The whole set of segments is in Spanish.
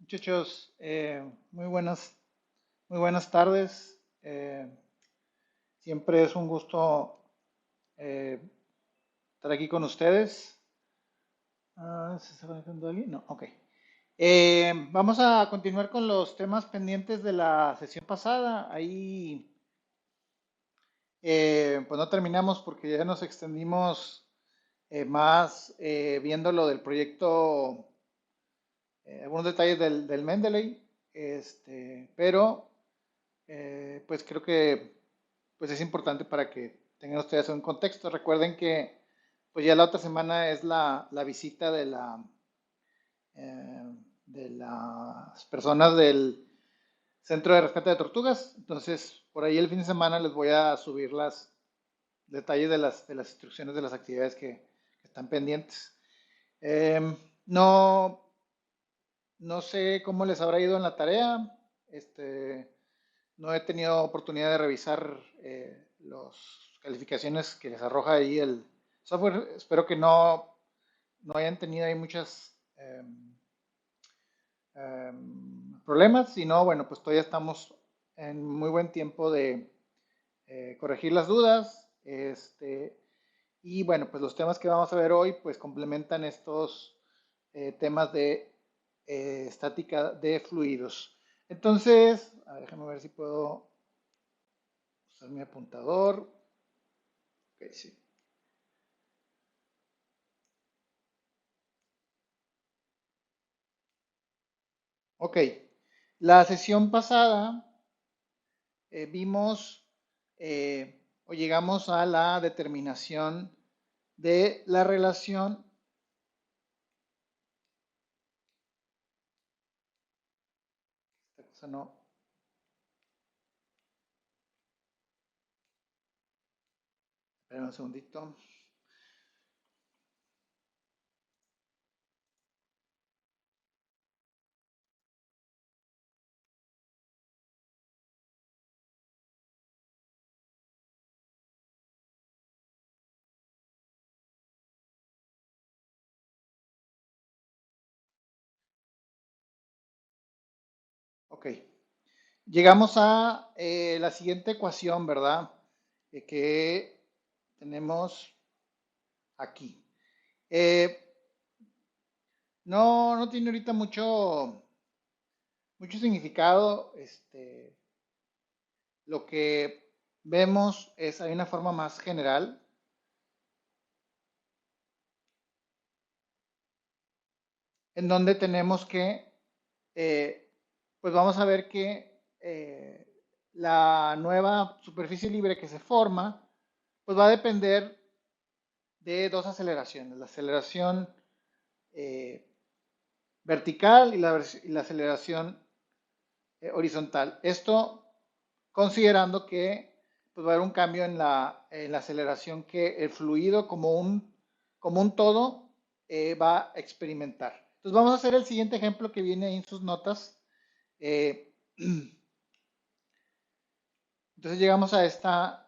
Muchachos, muy buenas tardes. Siempre es un gusto eh, estar aquí con ustedes. ¿Se está conectando alguien? No, ok. Vamos a continuar con los temas pendientes de la sesión pasada. Ahí, pues no terminamos porque ya nos extendimos más viendo lo del proyecto, algunos detalles del Mendeley, pero pues creo que pues es importante para que tengan ustedes un contexto. Recuerden que pues ya la otra semana es la visita de las personas del Centro de Rescate de Tortugas. Entonces, por ahí el fin de semana les voy a subir los detalles de las instrucciones de las actividades que están pendientes. No, no sé cómo les habrá ido en la tarea. Este, no he tenido oportunidad de revisar las calificaciones que les arroja ahí el software. Espero que no hayan tenido ahí muchos problemas. Si no, bueno, pues todavía estamos en muy buen tiempo de corregir las dudas. Y bueno, pues los temas que vamos a ver hoy pues complementan estos temas de estática de fluidos. Entonces, a ver, déjame ver si puedo usar mi apuntador. Ok, sí. Ok. La sesión pasada vimos o llegamos a la determinación de la relación. Esta cosa no. Espera un segundito. Ok. Llegamos a la siguiente ecuación, ¿verdad? Que tenemos aquí. Eh, no tiene ahorita mucho significado. Lo que vemos es, hay una forma más general, en donde tenemos que, pues vamos a ver que la nueva superficie libre que se forma, pues va a depender de dos aceleraciones, la aceleración eh, vertical y la aceleración horizontal. Esto considerando que pues, va a haber un cambio en la aceleración que el fluido como un todo va a experimentar. Entonces vamos a hacer el siguiente ejemplo que viene ahí en sus notas. Eh, entonces llegamos a esta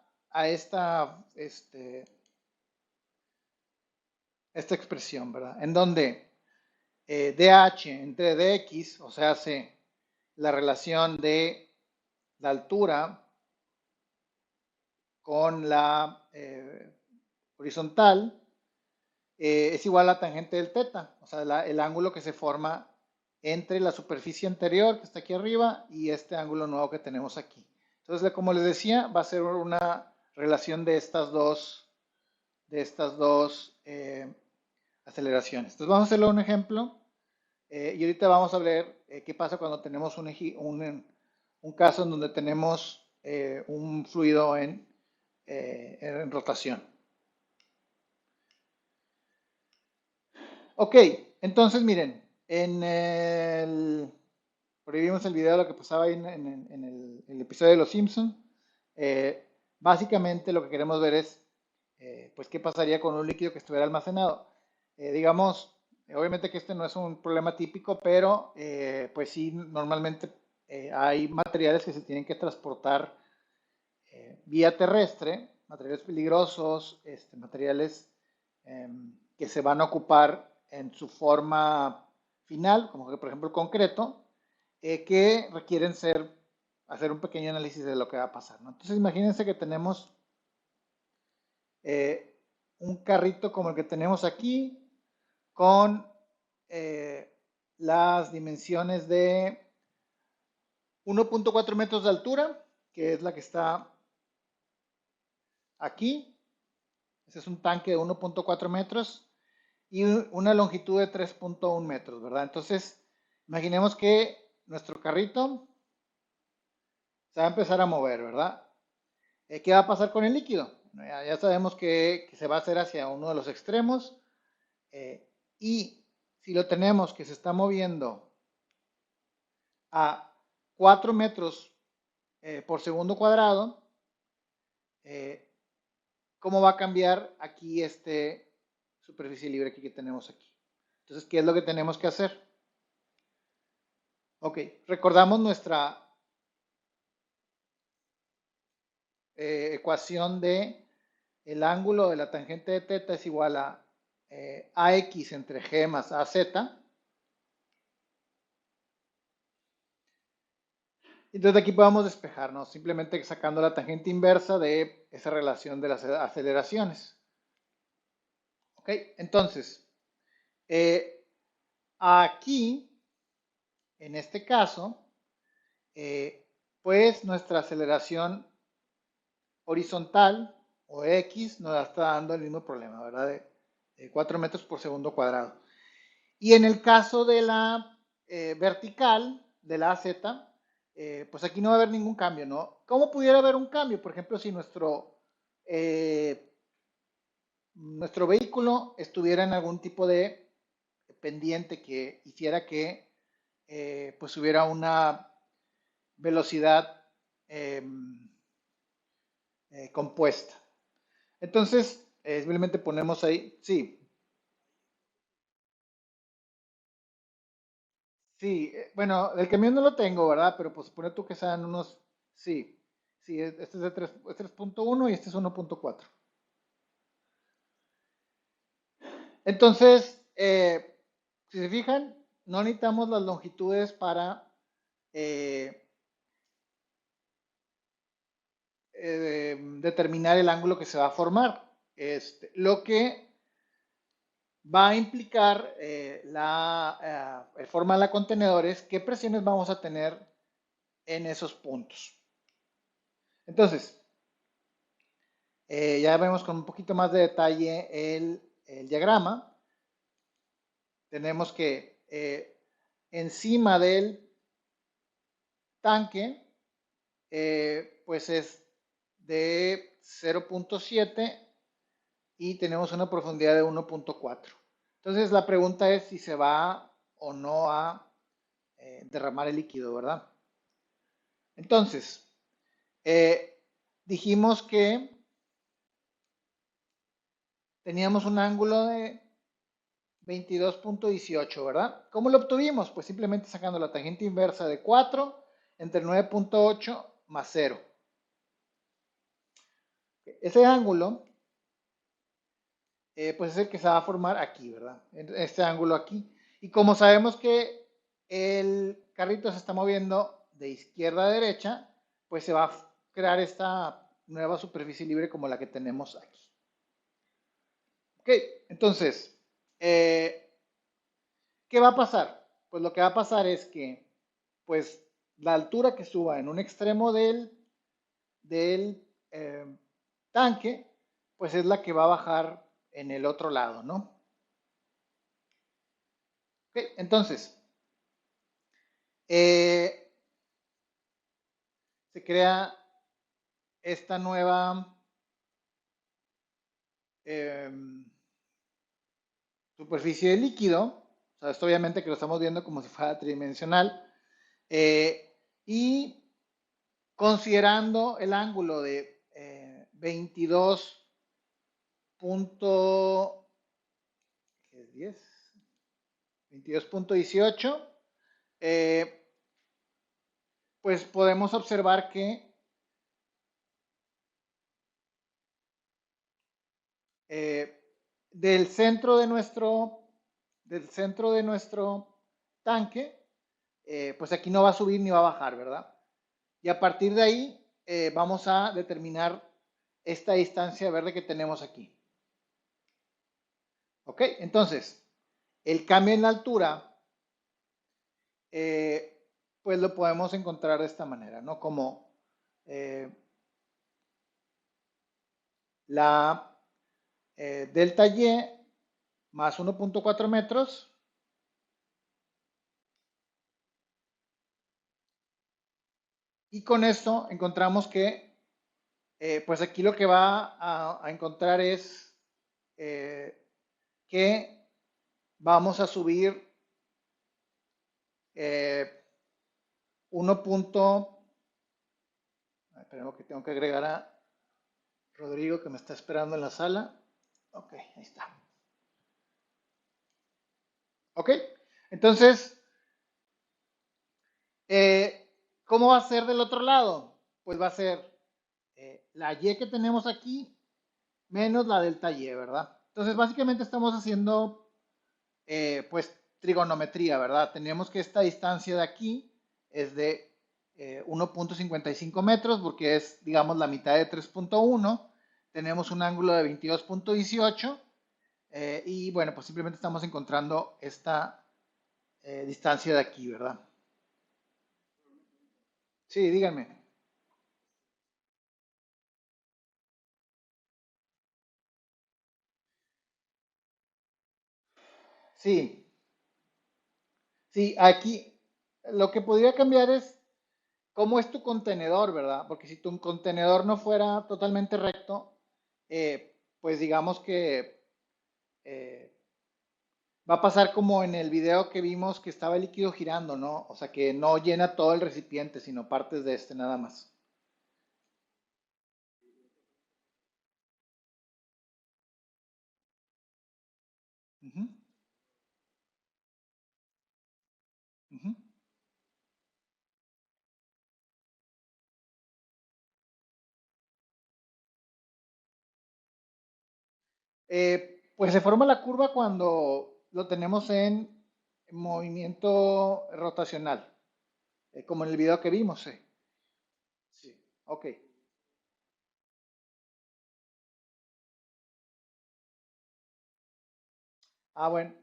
expresión, ¿verdad? En donde dH entre dx, o sea, hace la relación de la altura con la horizontal, es igual a la tangente del teta, o sea, el ángulo que se forma entre la superficie anterior que está aquí arriba y este ángulo nuevo que tenemos aquí. Entonces, como les decía, va a ser una relación de estas dos aceleraciones. Entonces, vamos a hacerle un ejemplo y ahorita vamos a ver qué pasa cuando tenemos un caso en donde tenemos un fluido en rotación. Ok, entonces miren, por ahí vimos el video de lo que pasaba ahí en el episodio de Los Simpson. Básicamente lo que queremos ver es, pues, qué pasaría con un líquido que estuviera almacenado. Digamos, obviamente que este no es un problema típico, pero pues sí, normalmente hay materiales que se tienen que transportar vía terrestre, materiales peligrosos, materiales que se van a ocupar en su forma final, como que por ejemplo el concreto, que requieren hacer un pequeño análisis de lo que va a pasar, ¿no? Entonces imagínense que tenemos eh, un carrito como el que tenemos aquí, con eh, las dimensiones de 1.4 metros de altura, que es la que está aquí. Ese es un tanque de 1.4 metros y una longitud de 3.1 metros, ¿verdad? Entonces, imaginemos que nuestro carrito se va a empezar a mover, ¿verdad? ¿Qué va a pasar con el líquido? Ya sabemos que se va a hacer hacia uno de los extremos, y si lo tenemos que se está moviendo a 4 metros por segundo cuadrado, eh, ¿cómo va a cambiar aquí este superficie libre que tenemos aquí? Entonces, ¿qué es lo que tenemos que hacer? Ok, recordamos nuestra ecuación de el ángulo de la tangente de teta es igual a AX entre G más AZ. Entonces aquí podemos despejarnos simplemente sacando la tangente inversa de esa relación de las aceleraciones. Ok, entonces aquí, en este caso, pues nuestra aceleración horizontal o X nos está dando el mismo problema, ¿verdad? De 4 metros por segundo cuadrado. Y en el caso de la vertical, de la AZ, pues aquí no va a haber ningún cambio, ¿no? ¿Cómo pudiera haber un cambio? Por ejemplo, si nuestro vehículo estuviera en algún tipo de pendiente que hiciera que pues hubiera una velocidad eh, compuesta. Entonces, simplemente ponemos ahí, sí, sí, bueno, el camión no lo tengo, ¿verdad? Pero pues supone tú que sean unos, sí, sí, este es de 3.1 y este es 1.4. Entonces, si se fijan, no necesitamos las longitudes para eh, determinar el ángulo que se va a formar. Lo que va a implicar el forma de la contenedores, qué presiones vamos a tener en esos puntos. Entonces, ya vemos con un poquito más de detalle el diagrama. Tenemos que encima del tanque, pues es de 0.7 y tenemos una profundidad de 1.4. Entonces la pregunta es si se va o no a derramar el líquido, ¿verdad? Entonces, dijimos que teníamos un ángulo de 22.18, ¿verdad? ¿Cómo lo obtuvimos? Pues simplemente sacando la tangente inversa de 4 entre 9.8 más 0. Ese ángulo, pues es el que se va a formar aquí, ¿verdad? Este ángulo aquí. Y como sabemos que el carrito se está moviendo de izquierda a derecha, pues se va a crear esta nueva superficie libre como la que tenemos aquí. Ok, entonces, ¿qué va a pasar? Pues lo que va a pasar es que, pues, la altura que suba en un extremo del tanque, pues es la que va a bajar en el otro lado, ¿no? Ok, entonces, eh, se crea esta nueva eh, superficie de líquido. O sea, esto obviamente que lo estamos viendo como si fuera tridimensional. Y considerando el ángulo de 22 punto, ¿qué es 10? 22.18, pues podemos observar que eh, del centro de nuestro tanque, pues aquí no va a subir ni va a bajar, ¿verdad? Y a partir de ahí vamos a determinar esta distancia verde que tenemos aquí. ¿Ok? Entonces, el cambio en la altura, pues lo podemos encontrar de esta manera, ¿no? Como eh, la delta Y más 1.4 metros. Y con esto encontramos que, pues aquí lo que va a encontrar es que vamos a subir 1. Esperemos que tengo que agregar a Rodrigo que me está esperando en la sala. Ok, ahí está. Ok, entonces, ¿cómo va a ser del otro lado? Pues va a ser la Y que tenemos aquí menos la delta Y, ¿verdad? Entonces, básicamente estamos haciendo, pues, trigonometría, ¿verdad? Tenemos que esta distancia de aquí es de 1.55 metros porque es, digamos, la mitad de 3.1. Tenemos un ángulo de 22.18 y, bueno, pues simplemente estamos encontrando esta distancia de aquí, ¿verdad? Sí, díganme. Sí, sí, aquí lo que podría cambiar es cómo es tu contenedor, ¿verdad? Porque si tu contenedor no fuera totalmente recto, pues digamos que eh, va a pasar como en el video que vimos que estaba el líquido girando, ¿no? O sea que no llena todo el recipiente, sino partes de este nada más. Ujú, ujú. Pues se forma la curva cuando lo tenemos en movimiento rotacional, como en el video que vimos, sí. Sí, ok. Ah, bueno,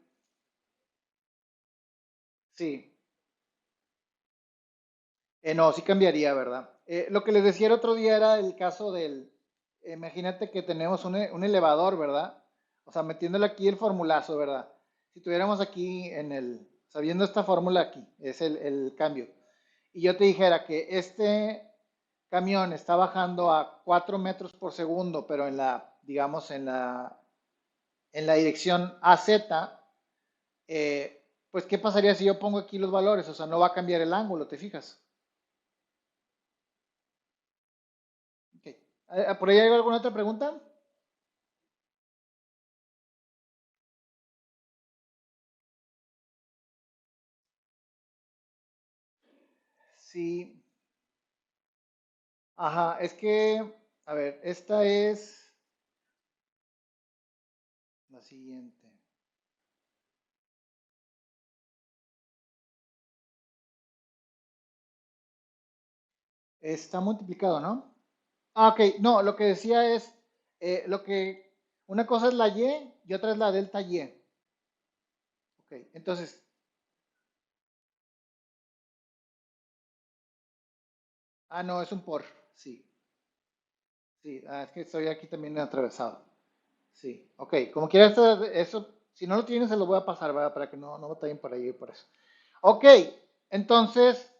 sí. No, sí cambiaría, ¿verdad? Lo que les decía el otro día era el caso del, imagínate que tenemos un elevador, ¿verdad? O sea, metiéndole aquí el formulazo, ¿verdad? Si tuviéramos aquí en el, sabiendo esta fórmula aquí, es el cambio, y yo te dijera que este camión está bajando a 4 metros por segundo, pero en la, digamos, en la dirección AZ, pues ¿qué pasaría si yo pongo aquí los valores? O sea, no va a cambiar el ángulo, ¿te fijas? Ok. ¿Por ahí hay alguna otra pregunta? Sí. Ajá, es que, a ver, esta es la siguiente. Está multiplicado, ¿no? Ah, ok, no, lo que decía es, una cosa es la Y y otra es la delta Y. Ok, entonces, no, es un por, sí, sí, es que estoy aquí también atravesado. Sí, ok, como quieras, eso, si no lo tienes, se lo voy a pasar, ¿verdad? Para que no batallen por ahí y por eso. Ok, entonces,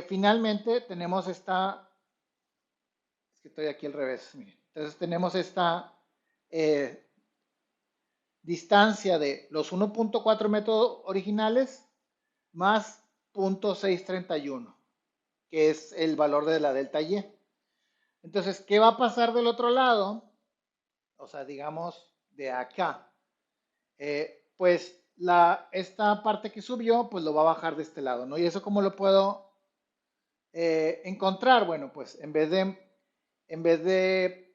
finalmente tenemos esta, es que estoy aquí al revés, miren. Entonces tenemos esta eh, distancia de los 1.4 metros originales más 0.631, que es el valor de la delta Y. Entonces, ¿qué va a pasar del otro lado? O sea, digamos, de acá. Pues esta parte que subió, pues lo va a bajar de este lado, ¿no? Y eso cómo lo puedo encontrar. Bueno, pues en vez de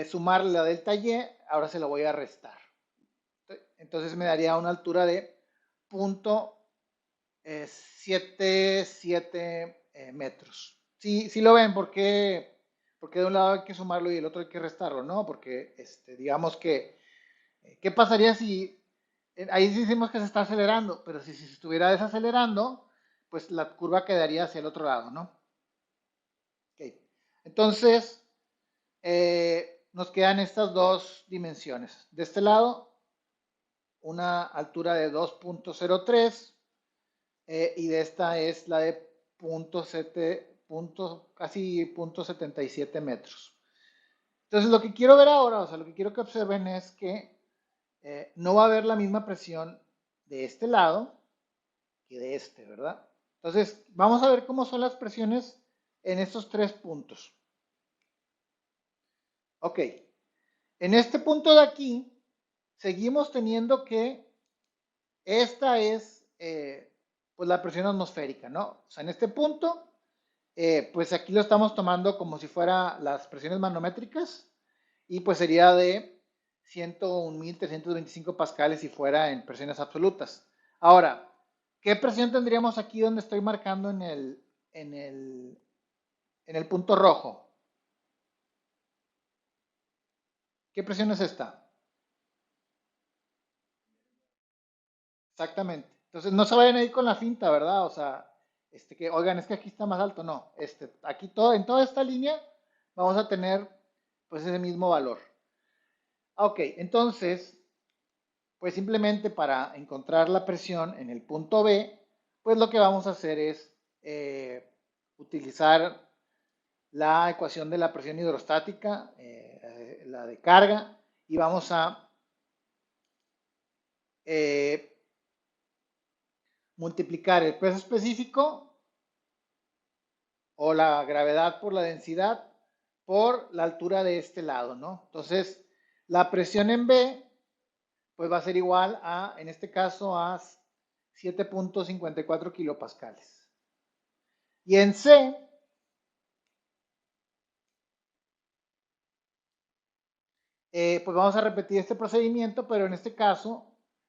sumarle la delta Y, ahora se lo voy a restar. Entonces me daría una altura de punto 7 metros. Sí, sí lo ven, porque de un lado hay que sumarlo y del otro hay que restarlo, ¿no? Porque digamos que, ¿qué pasaría si, ahí sí decimos que se está acelerando, pero si se estuviera desacelerando, pues la curva quedaría hacia el otro lado, ¿no? Ok. Entonces, nos quedan estas dos dimensiones. De este lado, una altura de 2.03 y de esta es la de casi 0.77 metros. Entonces, lo que quiero ver ahora, o sea, lo que quiero que observen es que no va a haber la misma presión de este lado que de este, ¿verdad? Entonces, vamos a ver cómo son las presiones en estos tres puntos. Ok, en este punto de aquí, seguimos teniendo que esta es pues la presión atmosférica, ¿no? O sea, en este punto, pues aquí lo estamos tomando como si fuera las presiones manométricas y pues sería de 101.325 pascales si fuera en presiones absolutas. Ahora, ¿qué presión tendríamos aquí donde estoy marcando en el, en el punto rojo? ¿Qué presión es esta? Exactamente. Entonces no se vayan a ir con la finta, ¿verdad? O sea, que, oigan, es que aquí está más alto. No, aquí todo, en toda esta línea vamos a tener pues ese mismo valor. Ok, entonces, pues simplemente para encontrar la presión en el punto B, pues lo que vamos a hacer es utilizar la ecuación de la presión hidrostática, la de carga, y vamos a eh, multiplicar el peso específico o la gravedad por la densidad por la altura de este lado, ¿no? Entonces, la presión en B, pues va a ser igual a, en este caso, a 7.54 kilopascales. Y en C, pues vamos a repetir este procedimiento, pero en este caso,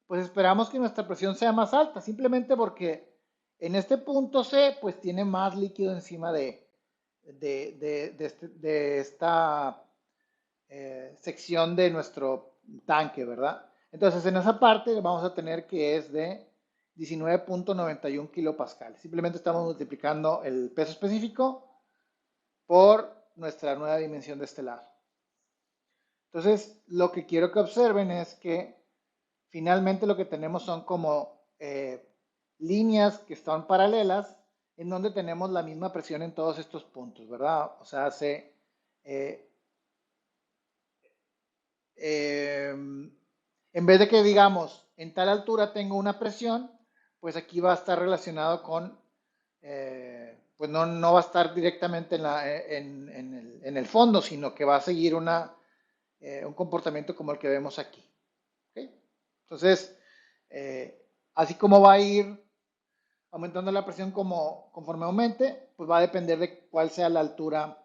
pues esperamos que nuestra presión sea más alta, simplemente porque en este punto C, pues tiene más líquido encima de esta sección de nuestro tanque, ¿verdad? Entonces, en esa parte vamos a tener que es de 19.91 kilopascales. Simplemente estamos multiplicando el peso específico por nuestra nueva dimensión de este lado. Entonces, lo que quiero que observen es que finalmente lo que tenemos son como líneas que están paralelas en donde tenemos la misma presión en todos estos puntos, ¿verdad? O sea, eh, eh, en vez de que digamos en tal altura tengo una presión, pues aquí va a estar relacionado con, pues no va a estar directamente en el fondo, sino que va a seguir un comportamiento como el que vemos aquí. ¿Okay? Entonces, así como va a ir aumentando la presión conforme aumente, pues va a depender de cuál sea la altura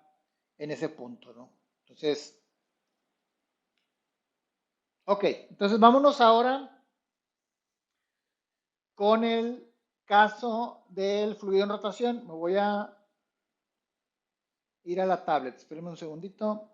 en ese punto, ¿no? Entonces, ok, entonces vámonos ahora con el caso del fluido en rotación. Me voy a ir a la tablet. Espérenme un segundito.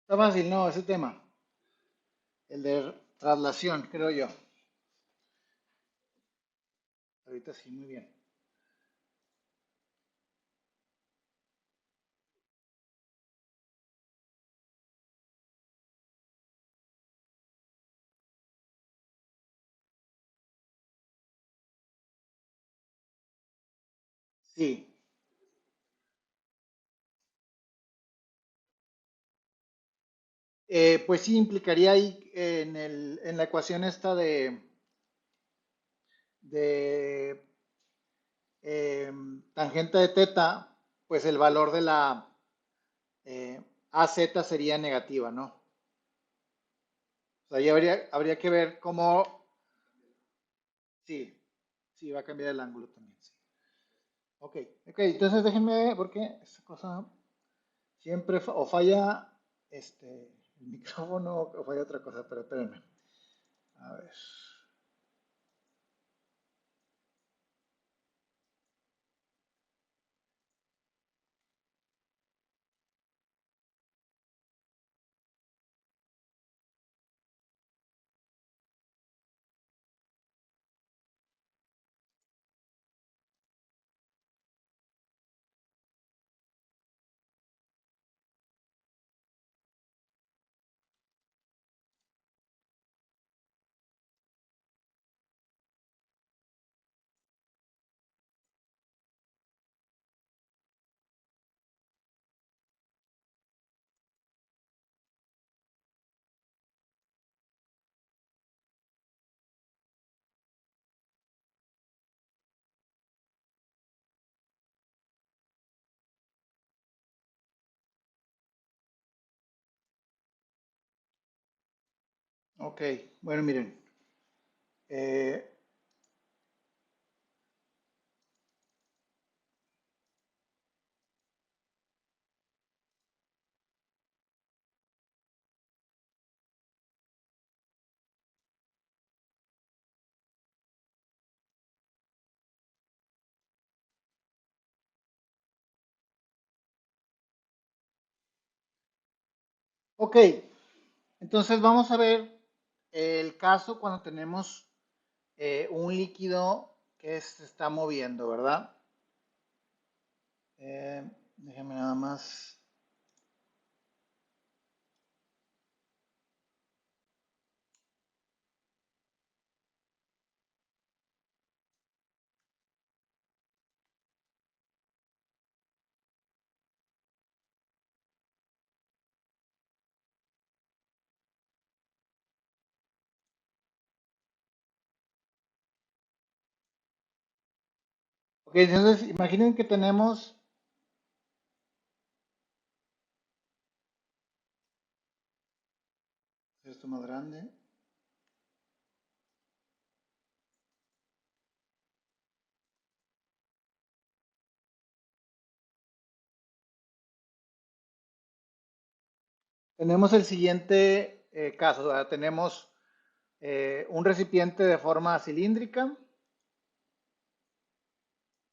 Está fácil, ¿no? Ese tema. El de traslación, creo yo. Ahorita sí, muy bien. Sí, Pues sí, implicaría ahí en la ecuación esta de tangente de teta, pues el valor de la AZ sería negativa, ¿no? O sea, ahí habría que ver cómo, sí, sí, va a cambiar el ángulo también, sí. Ok, ok, entonces déjenme ver, porque esta cosa siempre o falla el micrófono o falla otra cosa, pero espérenme. A ver. Ok, bueno, miren. eh, ok, entonces vamos a ver el caso cuando tenemos un líquido que se está moviendo, ¿verdad? Déjame nada más. Ok, entonces imaginen que tenemos esto más grande. Tenemos el siguiente caso, o sea, tenemos un recipiente de forma cilíndrica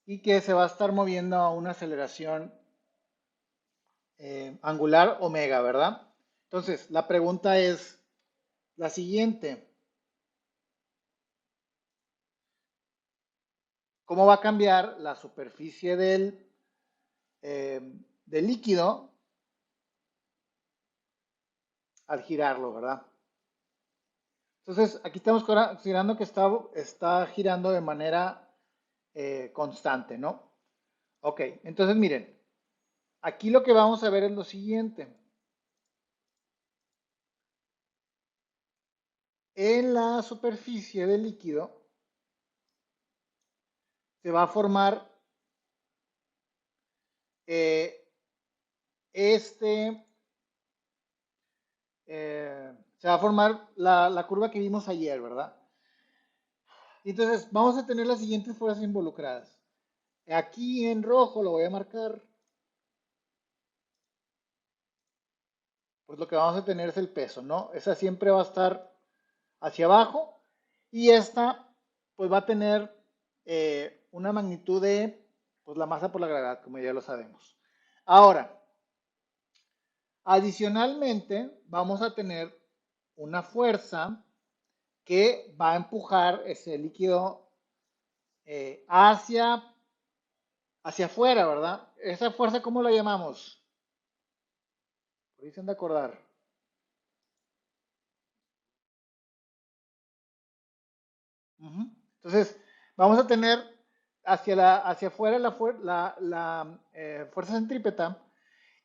y que se va a estar moviendo a una aceleración angular omega, ¿verdad? Entonces, la pregunta es la siguiente. ¿Cómo va a cambiar la superficie eh, del líquido al girarlo, ¿verdad? Entonces, aquí estamos considerando que está girando de manera constante, ¿no? Ok, entonces miren, aquí lo que vamos a ver es lo siguiente. En la superficie del líquido se va a formar eh, este, se va a formar la curva que vimos ayer, ¿verdad? Y entonces vamos a tener las siguientes fuerzas involucradas. Aquí en rojo lo voy a marcar, pues lo que vamos a tener es el peso, ¿no? Esa siempre va a estar hacia abajo y esta pues va a tener una magnitud de pues la masa por la gravedad, como ya lo sabemos. Ahora, adicionalmente vamos a tener una fuerza que va a empujar ese líquido hacia afuera, ¿verdad? Esa fuerza, ¿cómo la llamamos? Por ahí se han de acordar. Ujú. Entonces, vamos a tener hacia afuera la fuerza centrípeta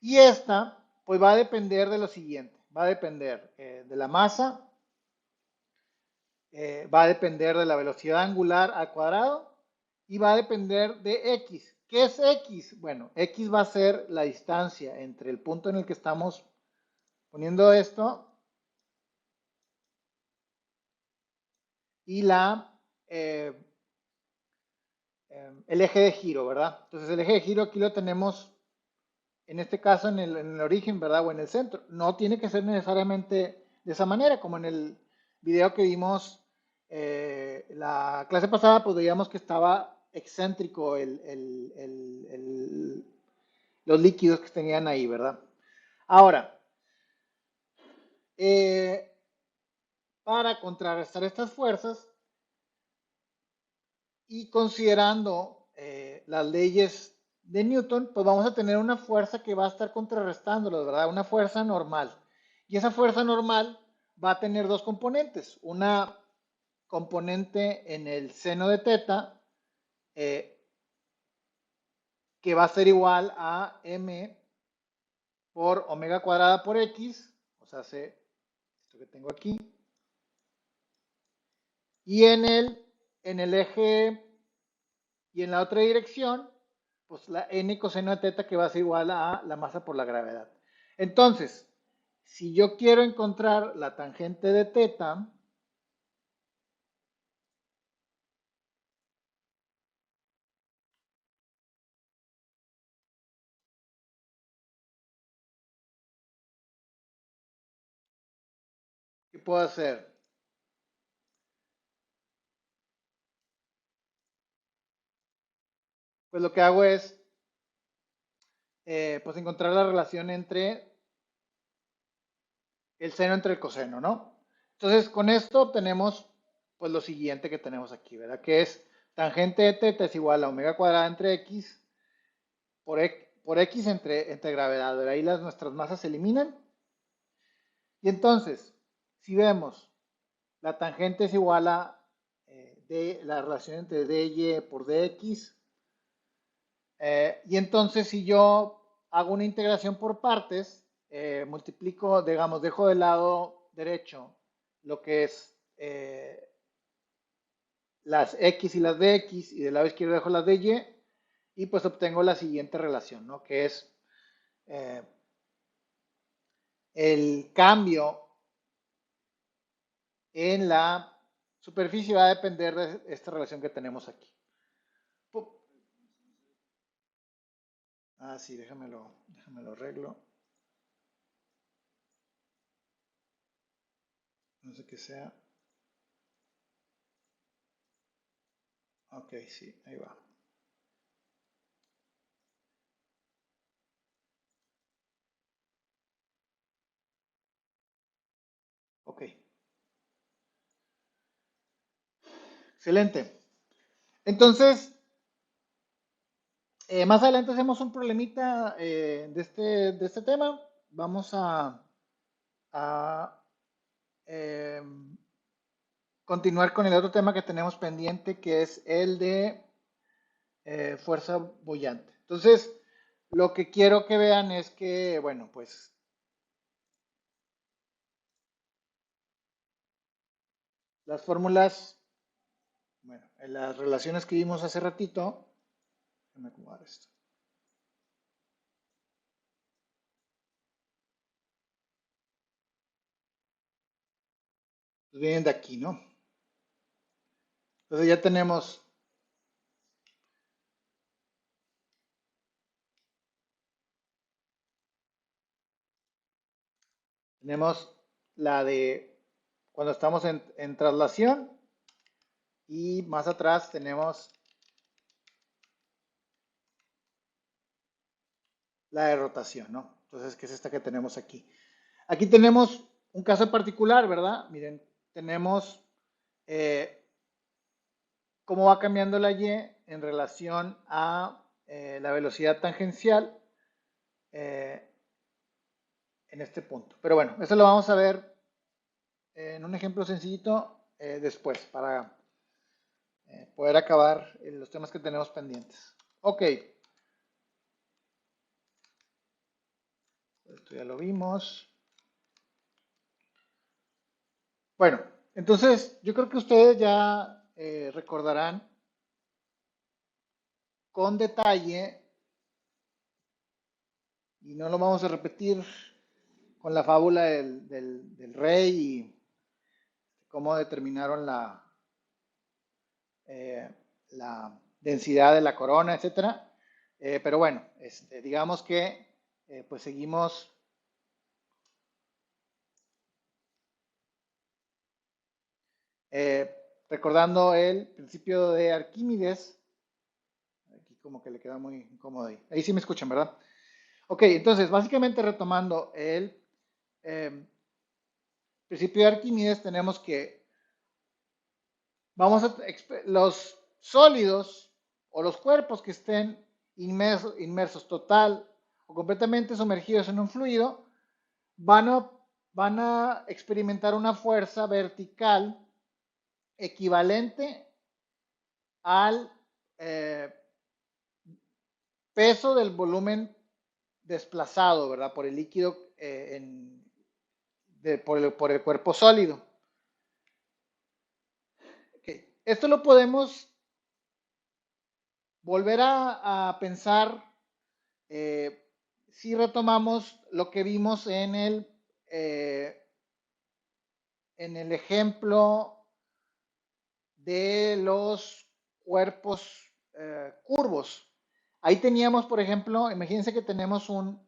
y esta, pues va a depender de lo siguiente. va a depender de la masa, va a depender de la velocidad angular al cuadrado y va a depender de x. ¿Qué es x? Bueno, x va a ser la distancia entre el punto en el que estamos poniendo esto y eh, el eje de giro, ¿verdad? Entonces el eje de giro aquí lo tenemos, en este caso en el origen, ¿verdad? O en el centro. No tiene que ser necesariamente de esa manera, como en el video que vimos la clase pasada, pues veíamos que estaba excéntrico los líquidos que tenían ahí, ¿verdad? Ahora, eh, para contrarrestar estas fuerzas y considerando las leyes de Newton, pues vamos a tener una fuerza que va a estar contrarrestándolos, ¿verdad? Una fuerza normal. Y esa fuerza normal va a tener dos componentes. Una componente en el seno de teta, eh, que va a ser igual a m por omega cuadrada por x, o sea, esto que tengo aquí, y en el eje y en la otra dirección, pues la n coseno de teta que va a ser igual a la masa por la gravedad. Entonces, si yo quiero encontrar la tangente de teta, ¿qué puedo hacer? Pues lo que hago es pues encontrar la relación entre el seno entre el coseno, ¿no? Entonces, con esto obtenemos pues lo siguiente que tenemos aquí, ¿verdad? Que es tangente de teta es igual a omega cuadrada entre x por x entre gravedad, ¿verdad? Ahí nuestras masas se eliminan. Y entonces, si vemos, la tangente es igual a la relación entre dy por dx. Y entonces, si yo hago una integración por partes, multiplico, digamos, dejo del lado derecho lo que es las x y las dx, y del lado izquierdo dejo las dy, y pues obtengo la siguiente relación, ¿no? Que es eh, el cambio en la superficie va a depender de esta relación que tenemos aquí. Ah, sí, déjamelo arreglo. No sé qué sea. Ok, sí, ahí va. Ok, excelente. Entonces, más adelante hacemos un problemita de este tema. Vamos a eh, continuar con el otro tema que tenemos pendiente, que es el de fuerza boyante. Entonces, lo que quiero que vean es que, bueno, pues las fórmulas, bueno, en las relaciones que vimos hace ratito, déjame acomodar esto. Pues vienen de aquí, ¿no? Entonces ya tenemos la de cuando estamos en traslación y más atrás tenemos la de rotación, ¿no? Entonces, que es esta que tenemos aquí. Aquí tenemos un caso particular, ¿verdad? Miren, tenemos cómo va cambiando la Y en relación a la velocidad tangencial eh, en este punto. Pero bueno, eso lo vamos a ver en un ejemplo sencillito después para poder acabar los temas que tenemos pendientes. Ok, esto ya lo vimos. Bueno, entonces yo creo que ustedes ya recordarán con detalle, y no lo vamos a repetir, con la fábula del rey y cómo determinaron eh, la densidad de la corona, etcétera. Pero bueno, digamos que pues seguimos eh, recordando el principio de Arquímedes. Aquí como que le queda muy incómodo ahí. Ahí sí me escuchan, ¿verdad? Ok, entonces básicamente retomando el eh, principio de Arquímedes, tenemos que los sólidos o los cuerpos que estén inmersos total o completamente sumergidos en un fluido van a, van a experimentar una fuerza vertical equivalente al eh, peso del volumen desplazado, ¿verdad? Por el líquido, por el cuerpo sólido. Okay. Esto lo podemos volver a pensar eh, si retomamos lo que vimos en el ejemplo de los cuerpos curvos. Ahí teníamos, por ejemplo, imagínense que tenemos un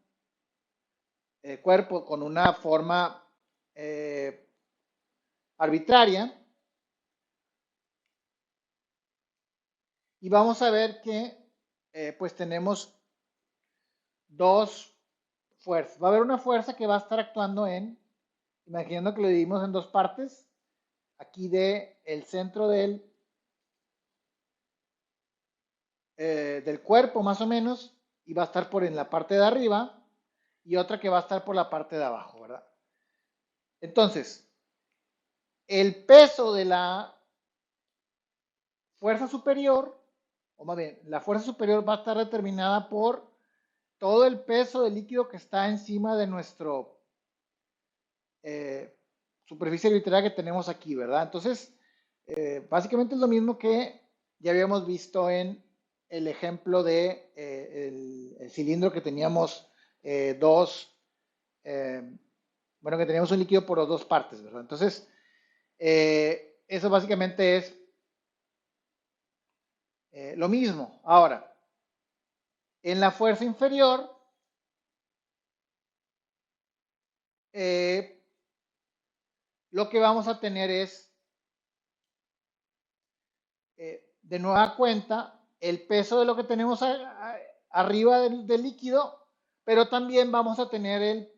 cuerpo con una forma eh, arbitraria y vamos a ver que pues tenemos dos fuerzas. Va a haber una fuerza que va a estar actuando imaginando que lo dividimos en dos partes, aquí de el centro del cuerpo más o menos, y va a estar por en la parte de arriba, y otra que va a estar por la parte de abajo, ¿verdad? Entonces, el peso de la fuerza superior, o más bien, la fuerza superior va a estar determinada por todo el peso del líquido que está encima de nuestro eh, superficie arbitraria que tenemos aquí, ¿verdad? Entonces, básicamente es lo mismo que ya habíamos visto en el ejemplo de el cilindro que teníamos dos, eh, bueno, que teníamos un líquido por las dos partes, ¿verdad? Entonces, eso básicamente es lo mismo. Ahora, en la fuerza inferior, eh, lo que vamos a tener es, de nueva cuenta, el peso de lo que tenemos arriba del líquido, pero también vamos a tener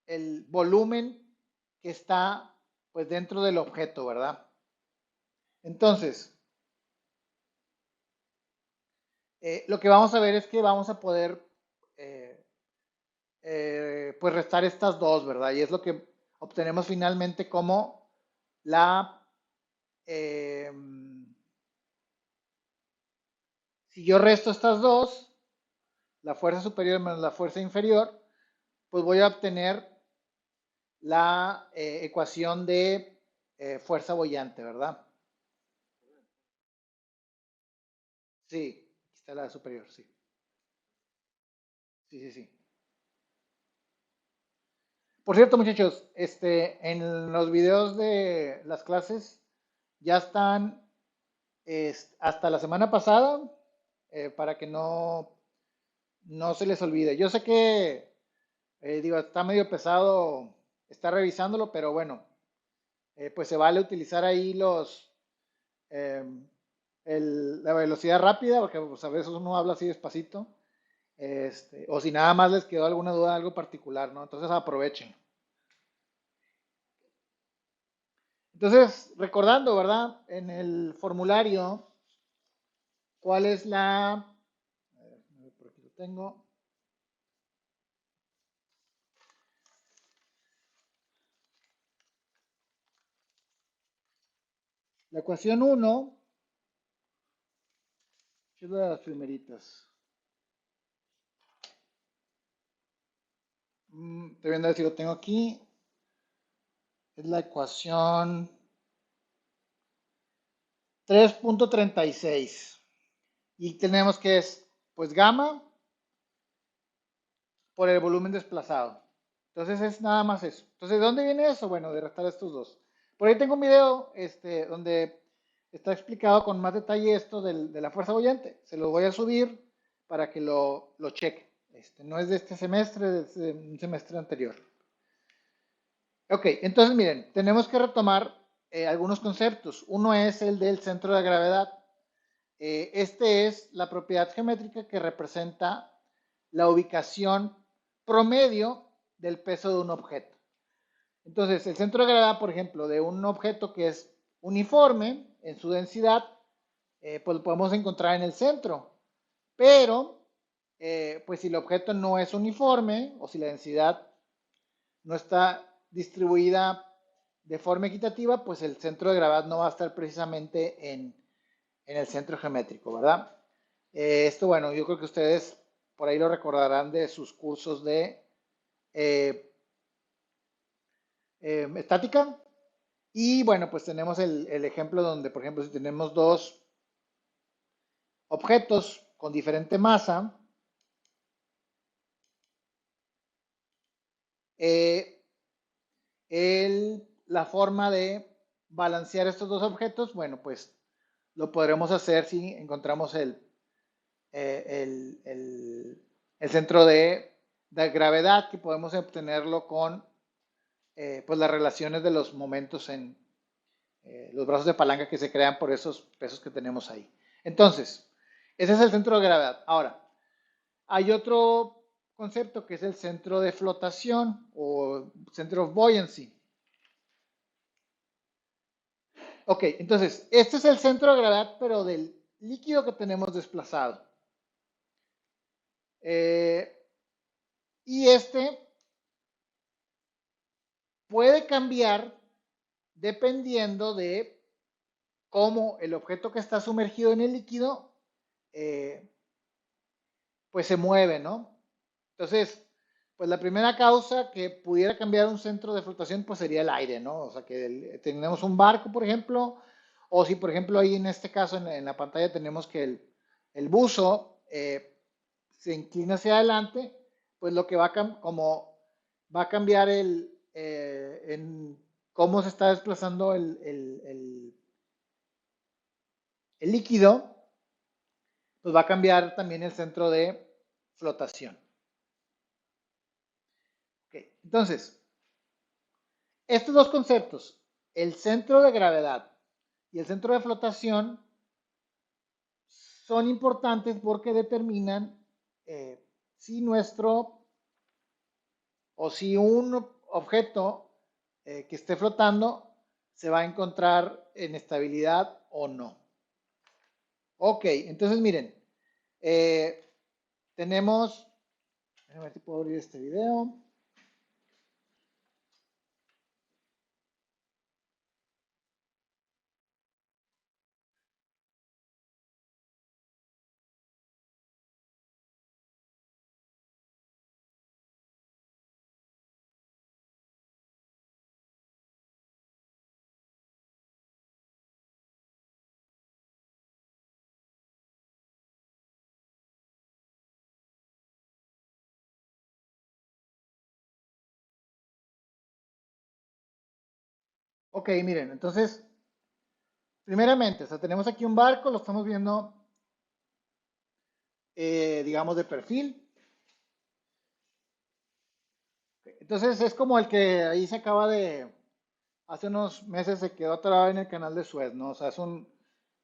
el volumen que está pues dentro del objeto, ¿verdad? Entonces, lo que vamos a ver es que vamos a poder eh, pues restar estas dos, ¿verdad? Y es lo que obtenemos finalmente como la, eh, si yo resto estas dos, la fuerza superior menos la fuerza inferior, pues voy a obtener la ecuación de fuerza boyante, ¿verdad? Sí, aquí está la superior, sí. Sí, sí, sí. Por cierto, muchachos, en los videos de las clases ya están hasta la semana pasada para que no se les olvide. Yo sé que, digo, está medio pesado estar revisándolo, pero bueno, pues se vale utilizar ahí eh, la velocidad rápida, porque pues, a veces uno habla así despacito, o si nada más les quedó alguna duda, algo particular, ¿no? Entonces aprovechen. Entonces, recordando, ¿verdad? En el formulario, ¿cuál es a ver, por aquí lo tengo. La ecuación uno, que es de las primeritas. Te voy a decir, lo tengo aquí. Es la ecuación 3.36. Y tenemos que es, pues, gamma por el volumen desplazado. Entonces es nada más eso. Entonces, ¿de dónde viene eso? Bueno, de restar estos dos. Por ahí tengo un video donde está explicado con más detalle esto de la fuerza boyante. Se lo voy a subir para que lo cheque. No es de este semestre, es de un semestre anterior. Ok, entonces miren, tenemos que retomar algunos conceptos. Uno es el del centro de gravedad. Este es la propiedad geométrica que representa la ubicación promedio del peso de un objeto. Entonces, el centro de gravedad, por ejemplo, de un objeto que es uniforme en su densidad, pues lo podemos encontrar en el centro. Pero, pues si el objeto no es uniforme o si la densidad no está distribuida de forma equitativa, pues el centro de gravedad no va a estar precisamente en el centro geométrico, ¿verdad? Esto, bueno, yo creo que ustedes por ahí lo recordarán de sus cursos de eh, estática. Y bueno, pues tenemos el ejemplo donde, por ejemplo, si tenemos dos objetos con diferente masa, eh, la forma de balancear estos dos objetos, bueno, pues lo podremos hacer si encontramos el centro de gravedad, que podemos obtenerlo con pues las relaciones de los momentos en los brazos de palanca que se crean por esos pesos que tenemos ahí. Entonces, ese es el centro de gravedad. Ahora, hay otro concepto que es el centro de flotación o centro of buoyancy. Ok, entonces, este es el centro de gravedad, pero del líquido que tenemos desplazado. Eh, y este puede cambiar dependiendo de cómo el objeto que está sumergido en el líquido eh, pues se mueve, ¿no? Entonces, pues la primera causa que pudiera cambiar un centro de flotación pues sería el aire, ¿no? O sea, que tenemos un barco, por ejemplo, o si por ejemplo ahí en este caso en la pantalla tenemos que el buzo se inclina hacia adelante, pues lo que va a, como va a cambiar en cómo se está desplazando el líquido, pues va a cambiar también el centro de flotación. Okay. Entonces, estos dos conceptos, el centro de gravedad y el centro de flotación, son importantes porque determinan si nuestro o si un objeto que esté flotando se va a encontrar en estabilidad o no. Ok, entonces miren, eh, tenemos, a ver si puedo abrir este video. Ok, miren, entonces, primeramente, o sea, tenemos aquí un barco, lo estamos viendo, digamos, de perfil. Entonces es como el que ahí se acaba de, hace unos meses se quedó atrapado en el canal de Suez, ¿no? O sea,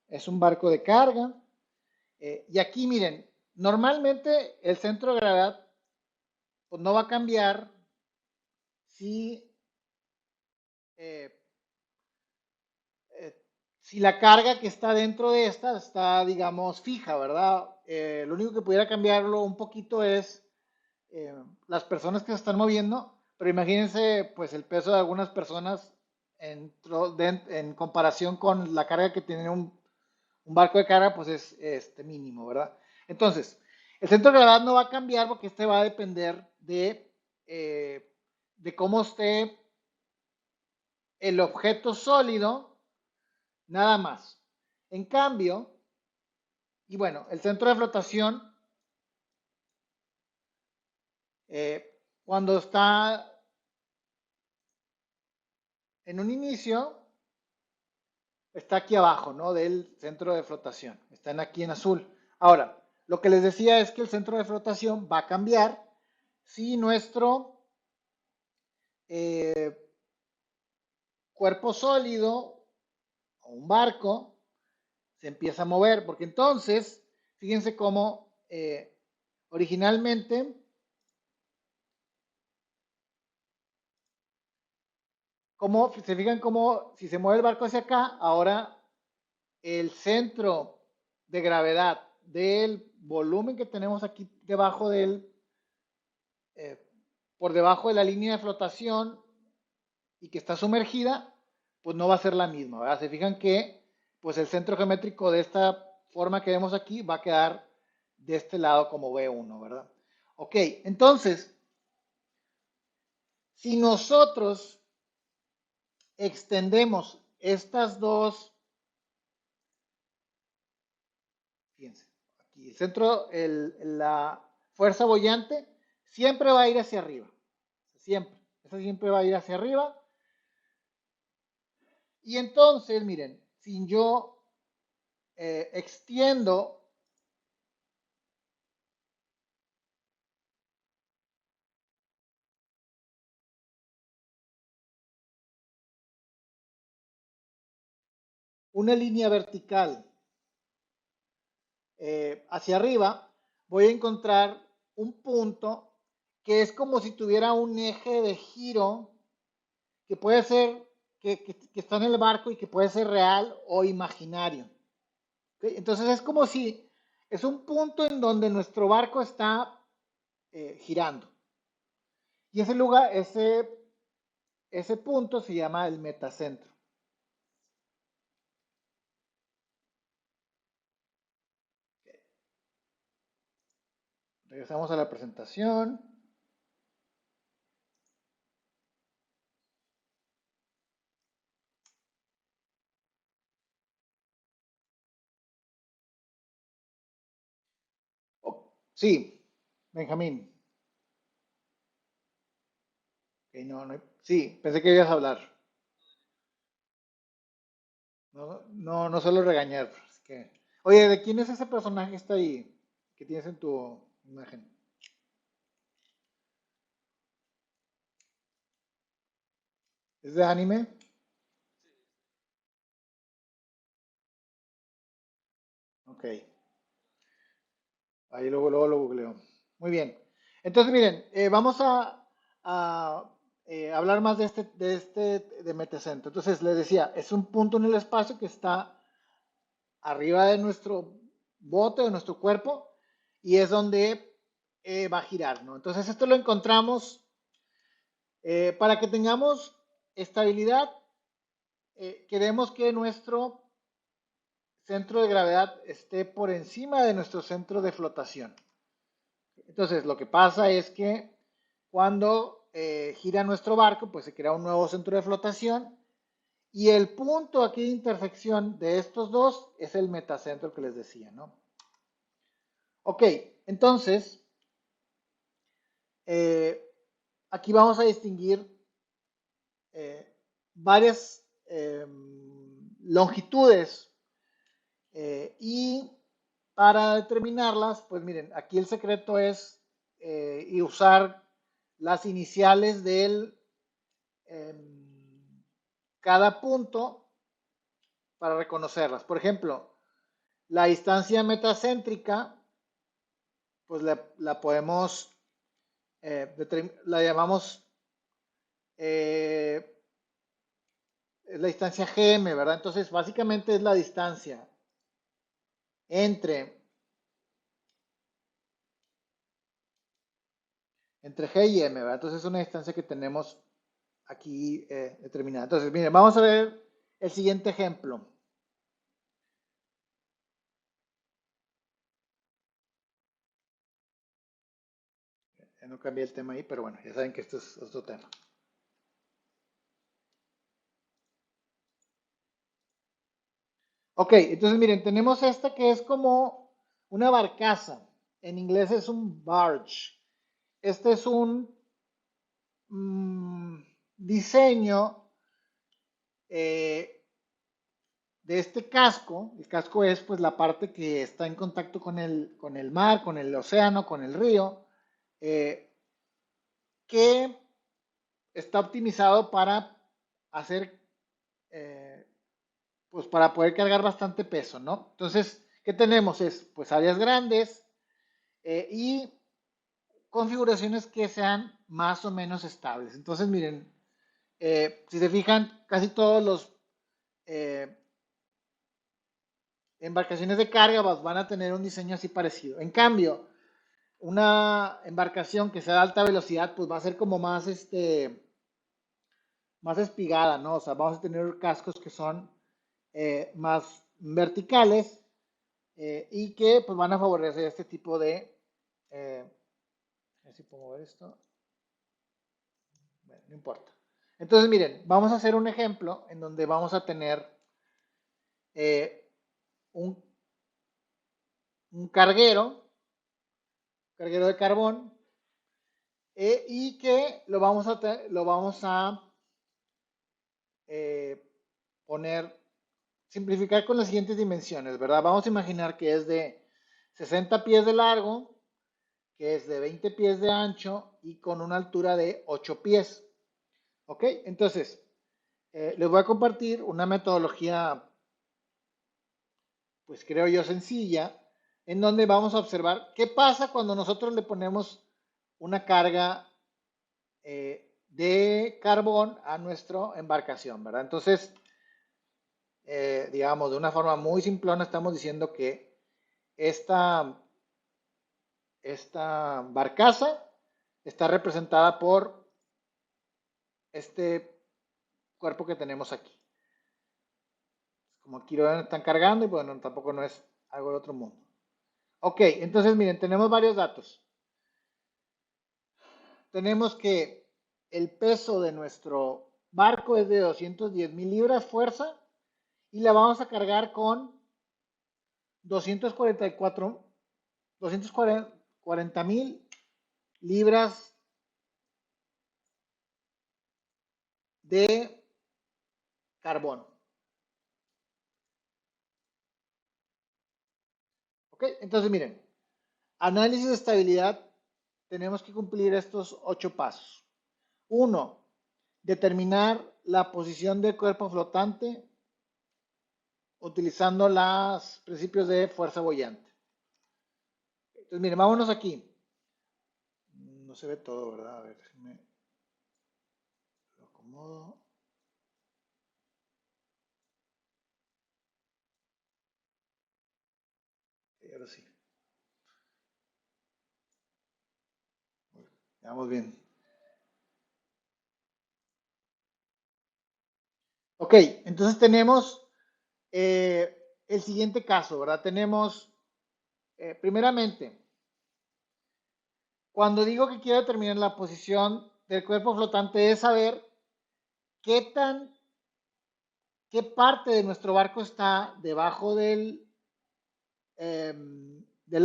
es un barco de carga. Y aquí miren, normalmente el centro de gravedad pues, no va a cambiar si, eh, eh, si la carga que está dentro de esta está, digamos, fija, ¿verdad? Lo único que pudiera cambiarlo un poquito es las personas que se están moviendo, pero imagínense pues el peso de algunas personas en comparación con la carga que tiene un barco de carga, pues es mínimo, ¿verdad? Entonces, el centro de gravedad no va a cambiar porque este va a depender de cómo esté el objeto sólido, nada más. En cambio, y bueno, el centro de flotación, cuando está en un inicio, está aquí abajo, ¿no? Del centro de flotación. Están aquí en azul. Ahora, lo que les decía es que el centro de flotación va a cambiar si nuestro eh, cuerpo sólido o un barco se empieza a mover, porque entonces, fíjense cómo originalmente, cómo, se fijan cómo si se mueve el barco hacia acá, ahora el centro de gravedad del volumen que tenemos aquí debajo del, eh, por debajo de la línea de flotación y que está sumergida, pues no va a ser la misma, ¿verdad? Se fijan que pues el centro geométrico de esta forma que vemos aquí va a quedar de este lado como B1, ¿verdad? Ok, entonces, si nosotros extendemos estas dos, fíjense, aquí el centro, la fuerza boyante siempre va a ir hacia arriba, siempre, eso siempre va a ir hacia arriba. Y entonces, miren, si yo extiendo una línea vertical hacia arriba, voy a encontrar un punto que es como si tuviera un eje de giro que puede ser que está en el barco y que puede ser real o imaginario. ¿Okay? Entonces es como si es un punto en donde nuestro barco está girando. Y ese lugar, ese punto se llama el metacentro. Regresamos a la presentación. Oh, sí, Benjamín. Okay, no, no, sí, pensé que ibas a hablar. No, no, no suelo regañar. Es que... Oye, ¿de quién es ese personaje que está ahí? Que tienes en tu imagen. ¿Es de anime? Ok. Ahí luego lo googleo. Muy bien. Entonces, miren, vamos a, hablar más de metacentro. Entonces, les decía, es un punto en el espacio que está arriba de nuestro bote, de nuestro cuerpo, y es donde va a girar, ¿no? Entonces, esto lo encontramos para que tengamos estabilidad. Queremos que nuestro centro de gravedad esté por encima de nuestro centro de flotación. Entonces, lo que pasa es que cuando gira nuestro barco, pues se crea un nuevo centro de flotación y el punto aquí de intersección de estos dos es el metacentro que les decía, ¿no? Ok, entonces, eh, aquí vamos a distinguir varias longitudes y para determinarlas, pues miren, aquí el secreto es y usar las iniciales del cada punto para reconocerlas. Por ejemplo, la distancia metacéntrica, pues la podemos, la llamamos, es la distancia GM, ¿verdad? Entonces, básicamente es la distancia entre, entre G y M, ¿verdad? Entonces es una distancia que tenemos aquí determinada. Entonces, miren, vamos a ver el siguiente ejemplo. Ya no cambié el tema ahí, pero bueno, ya saben que esto es otro tema. Ok, entonces miren, tenemos esta que es como una barcaza. En inglés es un barge. Este es un diseño eh, de este casco. El casco es pues la parte que está en contacto con el mar, con el océano, con el río, eh, que está optimizado para hacer, eh, pues para poder cargar bastante peso, ¿no? Entonces, ¿qué tenemos? Es pues áreas grandes y configuraciones que sean más o menos estables. Entonces, miren, si se fijan, casi todos los eh, embarcaciones de carga van a tener un diseño así parecido. En cambio, una embarcación que sea de alta velocidad, pues va a ser como más, más espigada, ¿no? O sea, vamos a tener cascos que son más verticales y que pues van a favorecer este tipo de... a ver si puedo mover esto. Bueno, no importa. Entonces, miren, vamos a hacer un ejemplo en donde vamos a tener eh, un, un carguero de carbón, y que lo vamos a eh, poner, simplificar con las siguientes dimensiones, ¿verdad? Vamos a imaginar que es de 60 pies de largo, que es de 20 pies de ancho y con una altura de 8 pies. ¿Ok? Entonces, les voy a compartir una metodología, pues creo yo sencilla, en donde vamos a observar qué pasa cuando nosotros le ponemos una carga de carbón a nuestra embarcación, ¿verdad? Entonces, digamos, de una forma muy simplona, estamos diciendo que esta, esta barcaza está representada por este cuerpo que tenemos aquí. Como aquí lo están cargando y bueno, tampoco no es algo del otro mundo. Ok, entonces miren, tenemos varios datos. Tenemos que el peso de nuestro barco es de 210,000 libras fuerza y la vamos a cargar con 244, 240,000 libras de carbón. ¿Ok? Entonces, miren, análisis de estabilidad, tenemos que cumplir estos 8 pasos. Uno, determinar la posición del cuerpo flotante utilizando los principios de fuerza boyante. Entonces, miren, vámonos aquí. No se ve todo, ¿verdad? A ver si me lo acomodo. Y ahora sí. Vamos bien. Ok, entonces tenemos el siguiente caso, ¿verdad? Tenemos, primeramente, cuando digo que quiero determinar la posición del cuerpo flotante es saber qué tan, qué parte de nuestro barco está debajo del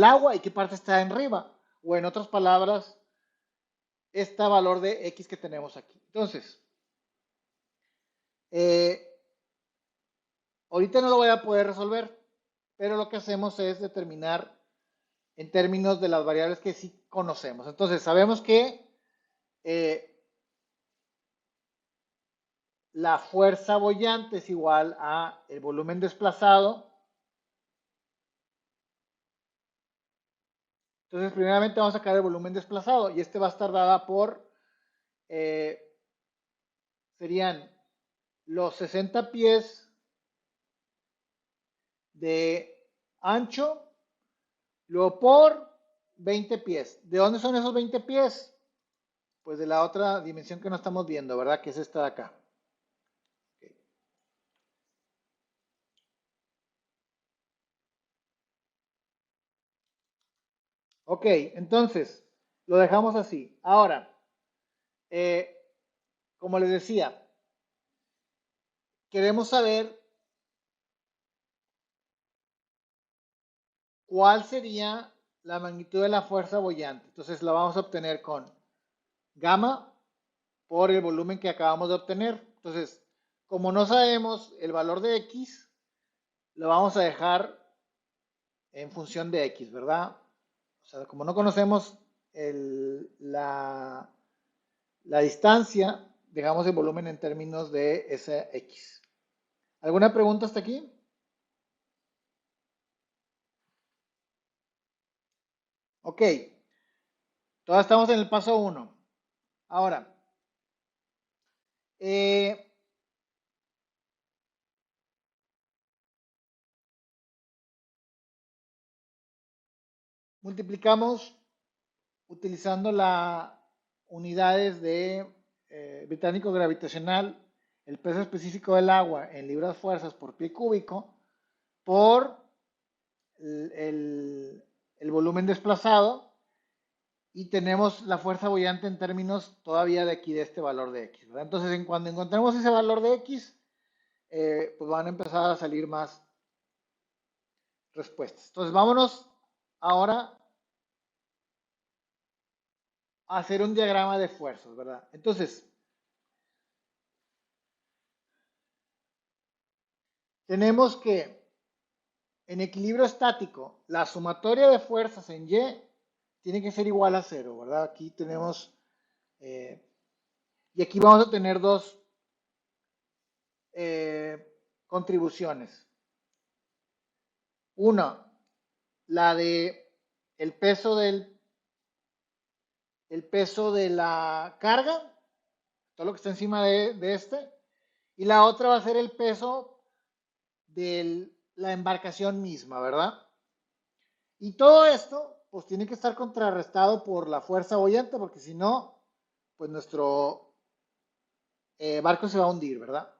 agua y qué parte está en arriba. O en otras palabras, este valor de X que tenemos aquí. Entonces, eh, ahorita no lo voy a poder resolver, pero lo que hacemos es determinar en términos de las variables que sí conocemos. Entonces, sabemos que eh, la fuerza boyante es igual a el volumen desplazado. Entonces, primeramente vamos a sacar el volumen desplazado y este va a estar dada por, eh, serían los 60 pies de ancho, luego por 20 pies. ¿De dónde son esos 20 pies? Pues de la otra dimensión que no estamos viendo, ¿verdad? Que es esta de acá. Ok, entonces lo dejamos así. Ahora, eh, como les decía, queremos saber ¿cuál sería la magnitud de la fuerza boyante? Entonces la vamos a obtener con gamma por el volumen que acabamos de obtener. Entonces, como no sabemos el valor de X, lo vamos a dejar en función de X, ¿verdad? O sea, como no conocemos la distancia, dejamos el volumen en términos de esa X. ¿Alguna pregunta hasta aquí? Ok, todavía estamos en el paso 1. Ahora, eh, multiplicamos utilizando las unidades de británico gravitacional, el peso específico del agua en libras fuerzas por pie cúbico, por el volumen desplazado, y tenemos la fuerza boyante en términos todavía de aquí de este valor de X, ¿verdad? Entonces, cuando encontremos ese valor de X, pues van a empezar a salir más respuestas. Entonces, vámonos ahora a hacer un diagrama de fuerzas, ¿verdad? Entonces, tenemos que en equilibrio estático, la sumatoria de fuerzas en Y tiene que ser igual a cero, ¿verdad? Aquí tenemos, eh, y aquí vamos a tener dos contribuciones. Una, la de el peso de la carga, todo lo que está encima de este, y la otra va a ser el peso de la embarcación misma, ¿verdad? Y todo esto, pues tiene que estar contrarrestado por la fuerza boyante, porque si no, pues nuestro barco se va a hundir, ¿verdad?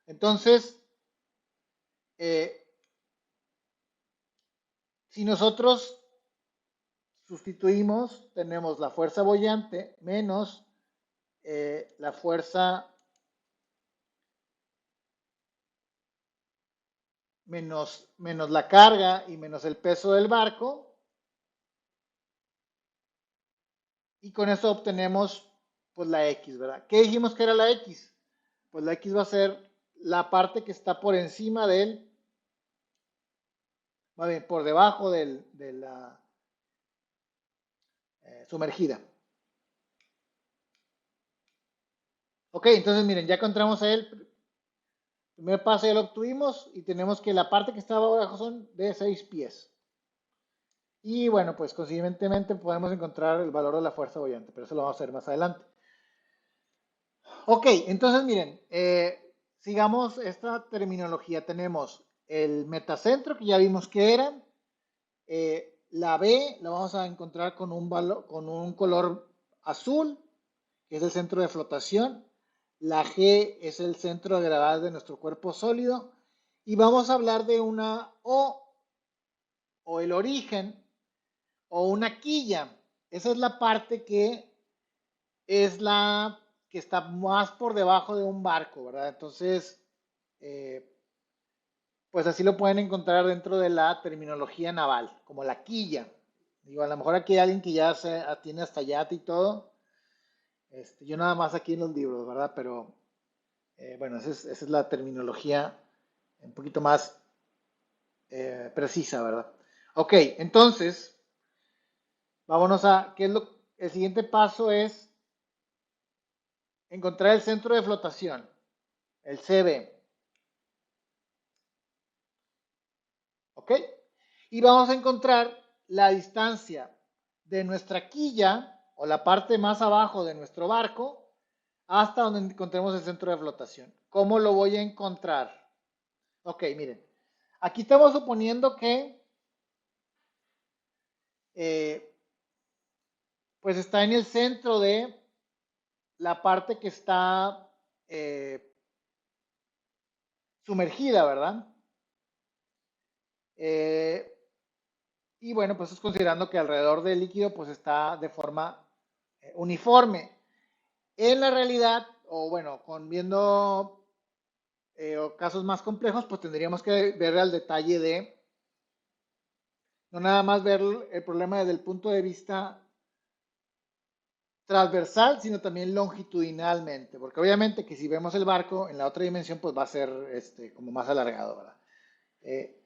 Entonces, eh, si nosotros sustituimos, tenemos la fuerza boyante menos la fuerza menos la carga y menos el peso del barco, y con eso obtenemos pues la X, ¿verdad? ¿Qué dijimos que era la X? Pues la X va a ser la parte que está por encima del, va bien, por debajo de la sumergida. Ok, entonces miren, ya encontramos el primer paso, ya lo obtuvimos y tenemos que la parte que está abajo son de 6 pies. Y bueno, pues consiguientemente podemos encontrar el valor de la fuerza boyante, pero eso lo vamos a hacer más adelante. Ok, entonces miren, sigamos esta terminología. Tenemos el metacentro, que ya vimos que era. La B la vamos a encontrar con un color azul, que es el centro de flotación. La G es el centro de gravedad de nuestro cuerpo sólido. Y vamos a hablar de una o el origen, o una quilla. Esa es la parte que es la que está más por debajo de un barco, ¿verdad? Entonces, eh, pues así lo pueden encontrar dentro de la terminología naval, como la quilla. Digo, a lo mejor aquí hay alguien que ya se tiene hasta yate y todo. Yo nada más aquí en los libros, ¿verdad? Pero bueno, esa es la terminología un poquito más precisa, ¿verdad? Ok, entonces, vámonos a, el siguiente paso es encontrar el centro de flotación, el CB. ¿Ok? Y vamos a encontrar la distancia de nuestra quilla o la parte más abajo de nuestro barco hasta donde encontremos el centro de flotación. ¿Cómo lo voy a encontrar? Ok, miren. Aquí estamos suponiendo que eh, pues está en el centro de la parte que está sumergida, ¿verdad? Eh, y bueno, pues es considerando que alrededor del líquido pues está de forma uniforme. En la realidad, o bueno, con viendo casos más complejos, pues tendríamos que ver al detalle de No nada más ver el problema desde el punto de vista transversal, sino también longitudinalmente, porque obviamente que si vemos el barco en la otra dimensión, pues va a ser como más alargado, ¿verdad? Eh,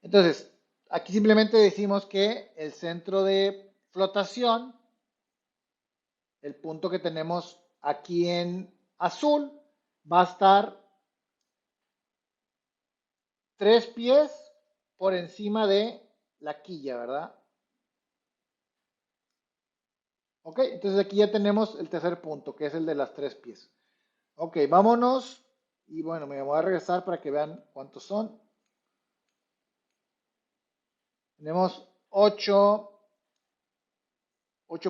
entonces, aquí simplemente decimos que el centro de flotación, el punto que tenemos aquí en azul, va a estar 3 pies por encima de la quilla, ¿verdad? Ok, entonces aquí ya tenemos el tercer punto, que es el de las 3 pies. Ok, vámonos. Y bueno, me voy a regresar para que vean cuántos son. Tenemos 8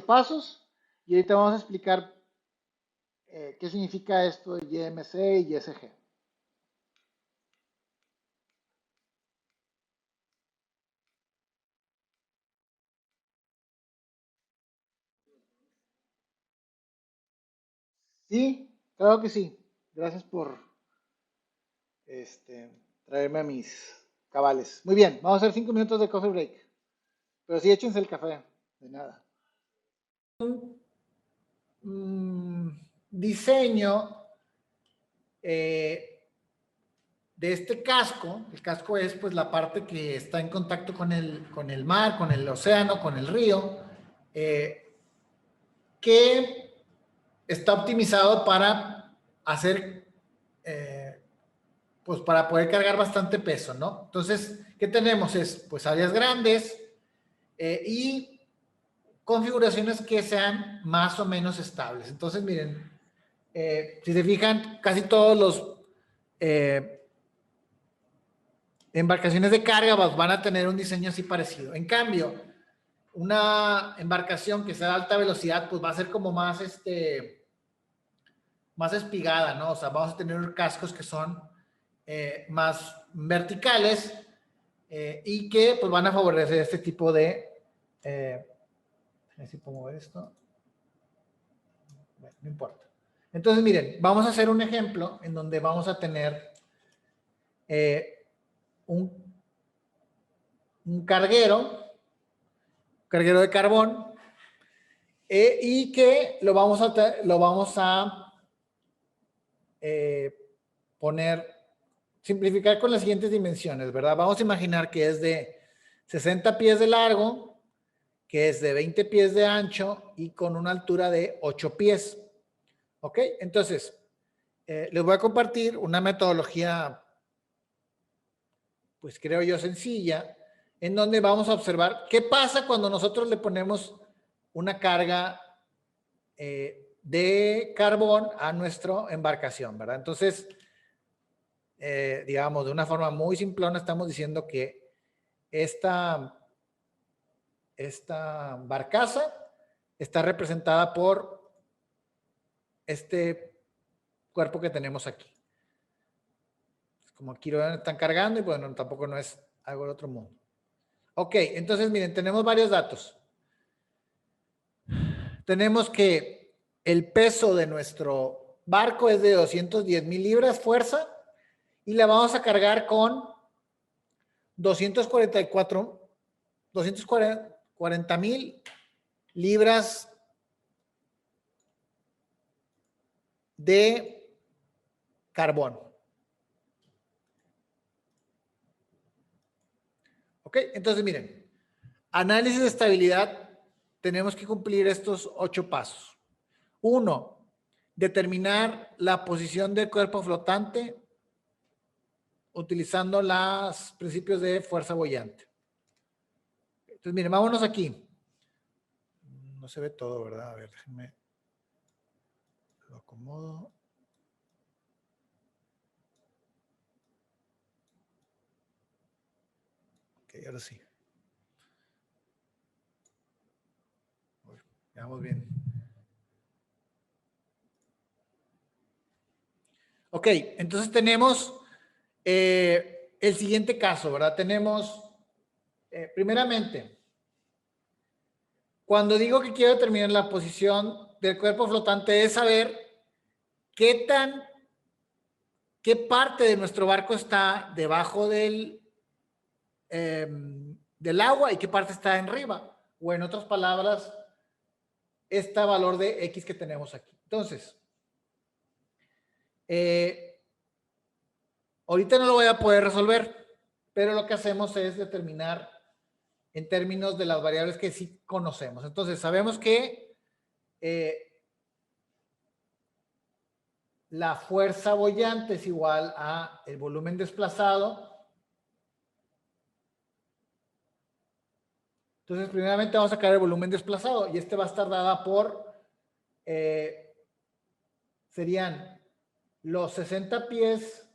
pasos. Y ahorita vamos a explicar qué significa esto de YMC y YSG. Sí, claro que sí. Gracias por traerme a mis cabales. Muy bien, vamos a hacer 5 minutos de coffee break. Pero sí, échense el café. De nada. Diseño de este casco. El casco es pues la parte que está en contacto con el mar, con el océano, con el río, que está optimizado para hacer, pues para poder cargar bastante peso, ¿no? Entonces, ¿qué tenemos? Es pues áreas grandes y configuraciones que sean más o menos estables. Entonces, miren, si se fijan, casi todos los embarcaciones de carga van a tener un diseño así parecido. En cambio, una embarcación que sea de alta velocidad, pues va a ser como más, más espigada, ¿no? O sea, vamos a tener cascos que son más verticales y que pues van a favorecer este tipo de... a ver si puedo mover esto. Bueno, no importa. Entonces, miren, vamos a hacer un ejemplo en donde vamos a tener un carguero de carbón, y que lo vamos a poner, simplificar con las siguientes dimensiones, ¿verdad? Vamos a imaginar que es de 60 pies de largo, que es de 20 pies de ancho y con una altura de 8 pies. ¿Ok? Entonces, les voy a compartir una metodología, pues creo yo sencilla, en donde vamos a observar qué pasa cuando nosotros le ponemos una carga de carbón a nuestra embarcación, ¿verdad? Entonces, digamos, de una forma muy simplona, estamos diciendo que esta barcaza está representada por este cuerpo que tenemos aquí. Como aquí lo están cargando y bueno, tampoco no es algo del otro mundo. Ok, entonces miren, tenemos varios datos. Tenemos que el peso de nuestro barco es de 210,000 libras fuerza y la vamos a cargar con 240,000 libras de carbón. ¿Ok? Entonces, miren, análisis de estabilidad, tenemos que cumplir estos 8 pasos. 1, determinar la posición del cuerpo flotante utilizando los principios de fuerza boyante. Entonces, miren, vámonos aquí. No se ve todo, ¿verdad? A ver, déjenme. Lo acomodo. Ok, ahora sí. Veamos bien. Ok, entonces tenemos el siguiente caso, ¿verdad? Tenemos, primeramente, cuando digo que quiero determinar la posición del cuerpo flotante es saber qué parte de nuestro barco está debajo del del agua y qué parte está en arriba. O en otras palabras, este valor de X que tenemos aquí. Entonces, ahorita no lo voy a poder resolver, pero lo que hacemos es determinar en términos de las variables que sí conocemos. Entonces, sabemos que la fuerza boyante es igual a el volumen desplazado. Entonces, primeramente vamos a sacar el volumen desplazado y este va a estar dada por, serían los 60 pies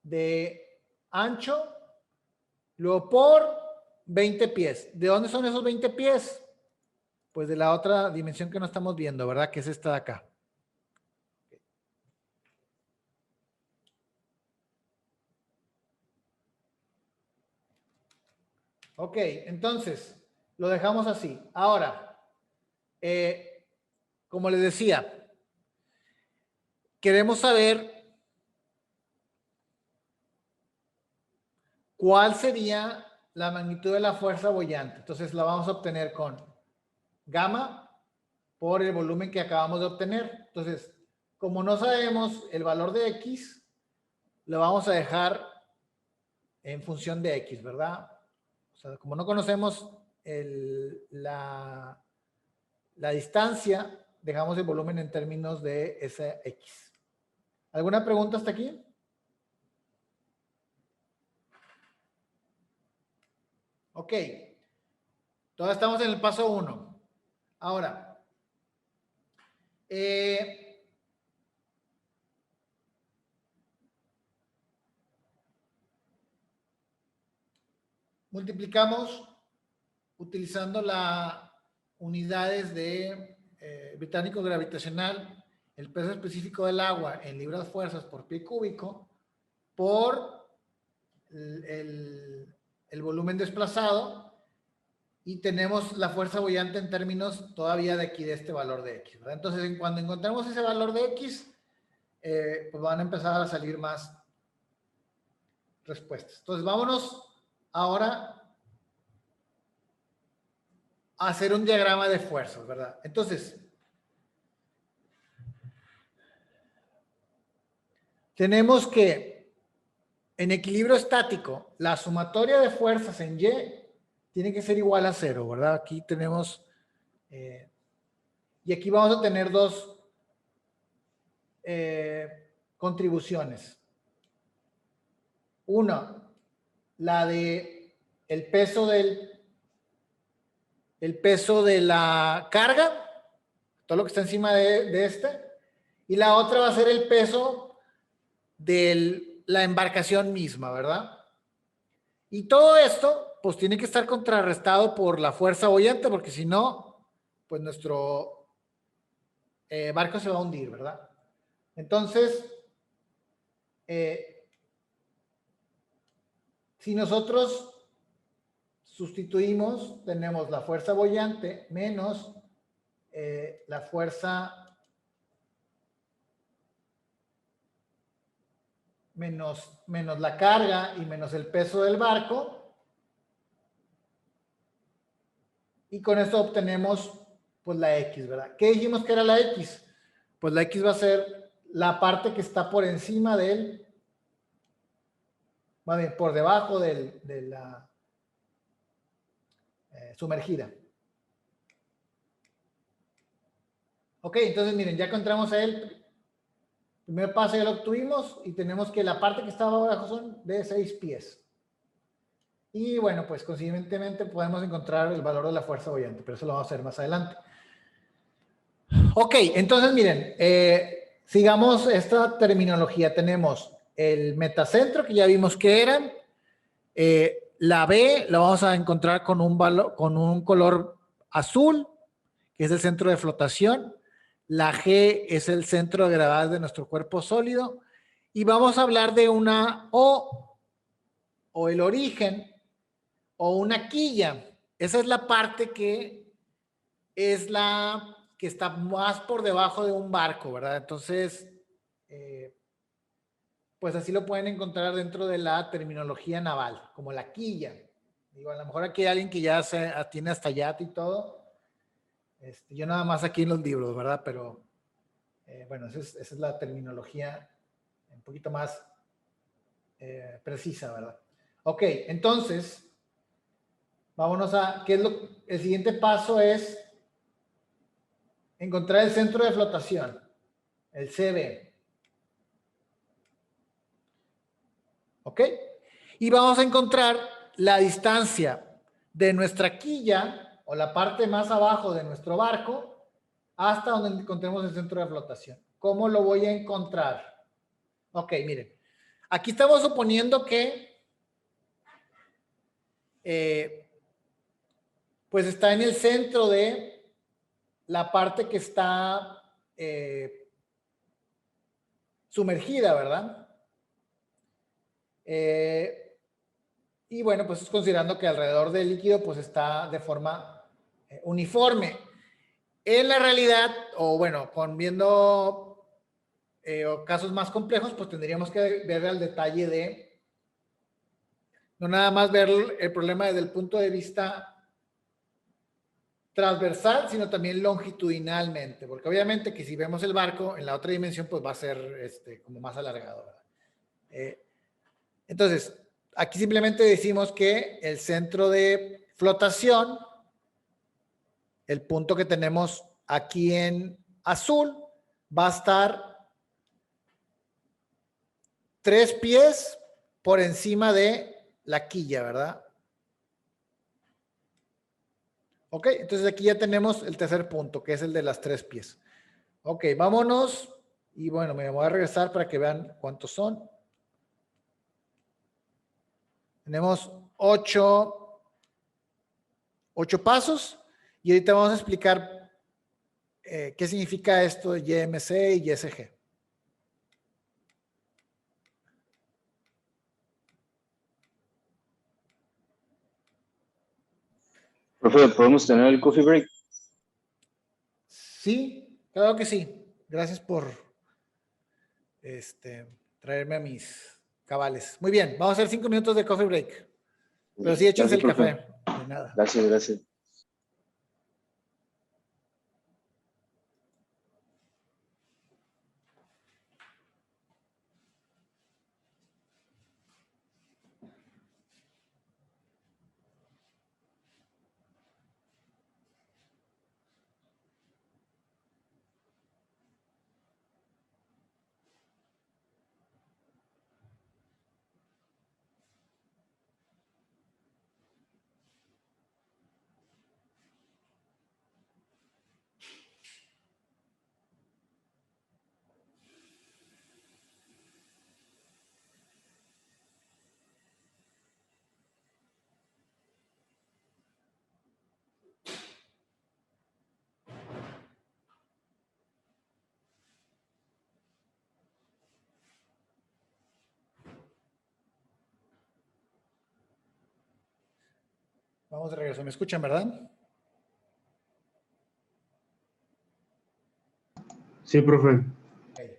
de ancho, luego por 20 pies. ¿De dónde son esos 20 pies? Pues de la otra dimensión que no estamos viendo, ¿verdad? Que es esta de acá. Ok, entonces lo dejamos así. Ahora, como les decía, queremos saber cuál sería la magnitud de la fuerza boyante. Entonces la vamos a obtener con gamma por el volumen que acabamos de obtener. Entonces, como no sabemos el valor de X, lo vamos a dejar en función de X, ¿verdad? O sea, como no conocemos la distancia, dejamos el volumen en términos de esa X. ¿Alguna pregunta hasta aquí? Ok. Todavía estamos en el paso 1. Ahora, multiplicamos utilizando las unidades de británico gravitacional, el peso específico del agua en libras fuerzas por pie cúbico, por el volumen desplazado, y tenemos la fuerza boyante en términos todavía de aquí, de este valor de X, ¿verdad? Entonces, cuando encontremos ese valor de X, pues van a empezar a salir más respuestas. Entonces, vámonos ahora a hacer un diagrama de fuerzas, ¿verdad? Entonces, tenemos que en equilibrio estático, la sumatoria de fuerzas en Y tiene que ser igual a 0, ¿verdad? Aquí tenemos, y aquí vamos a tener dos contribuciones. Una, la de el peso de la carga, todo lo que está encima de este, y la otra va a ser el peso de la embarcación misma, ¿verdad? Y todo esto, pues tiene que estar contrarrestado por la fuerza boyante, porque si no, pues nuestro barco se va a hundir, ¿verdad? Entonces, si nosotros sustituimos, tenemos la fuerza boyante menos la fuerza menos la carga y menos el peso del barco, y con esto obtenemos pues la X, ¿verdad? ¿Qué dijimos que era la X? Pues la X va a ser la parte que está por encima del, más bien, por debajo de la sumergida. Ok, entonces miren, ya encontramos el primer paso, ya lo obtuvimos, y tenemos que la parte que está abajo son de 6 pies. Y bueno, pues consiguientemente podemos encontrar el valor de la fuerza boyante, pero eso lo vamos a hacer más adelante. Ok, entonces miren, sigamos esta terminología. Tenemos el metacentro, que ya vimos que era. La B la vamos a encontrar con un color azul, que es el centro de flotación. La G es el centro de gravedad de nuestro cuerpo sólido. Y vamos a hablar de una o el origen, o una quilla. Esa es la parte que es la que está más por debajo de un barco, ¿verdad? Entonces, pues así lo pueden encontrar dentro de la terminología naval, como la quilla. Digo, a lo mejor aquí hay alguien que ya tiene hasta yate y todo. Yo nada más aquí en los libros, ¿verdad? Pero bueno, esa es la terminología un poquito más precisa, ¿verdad? Ok, entonces, vámonos a, el siguiente paso es encontrar el centro de flotación, el CB. ¿Ok? Y vamos a encontrar la distancia de nuestra quilla o la parte más abajo de nuestro barco hasta donde encontremos el centro de flotación. ¿Cómo lo voy a encontrar? Ok, miren. Aquí estamos suponiendo que pues está en el centro de la parte que está sumergida, ¿verdad? Y bueno, pues es considerando que alrededor del líquido pues está de forma uniforme. En la realidad, o bueno, viendo casos más complejos, pues tendríamos que ver al detalle de no nada más ver el problema desde el punto de vista transversal, sino también longitudinalmente, porque obviamente que si vemos el barco en la otra dimensión, pues va a ser como más alargado, ¿verdad? Entonces, aquí simplemente decimos que el centro de flotación, el punto que tenemos aquí en azul, va a estar 3 pies por encima de la quilla, ¿verdad? Ok, entonces aquí ya tenemos el tercer punto, que es el de las 3 pies. Ok, vámonos. Y bueno, me voy a regresar para que vean cuántos son. Tenemos 8 pasos. Y ahorita vamos a explicar qué significa esto de YMC y YSG. Profe, ¿podemos tener el coffee break? Sí, claro que sí. Gracias por traerme a mis cabales. Muy bien, vamos a hacer 5 minutos de coffee break. Pero sí, échense Gracias, el profe. café. De nada. Gracias, gracias. Vamos de regreso. ¿Me escuchan, verdad? Sí, profe. Okay.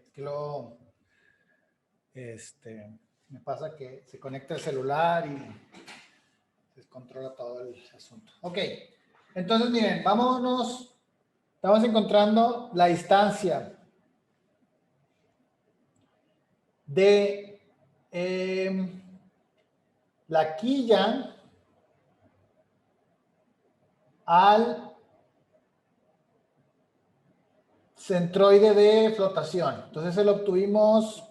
Me pasa que se conecta el celular y se descontrola todo el asunto. Ok, entonces miren, vámonos. Estamos encontrando la distancia de la quilla al centroide de flotación. Entonces se lo obtuvimos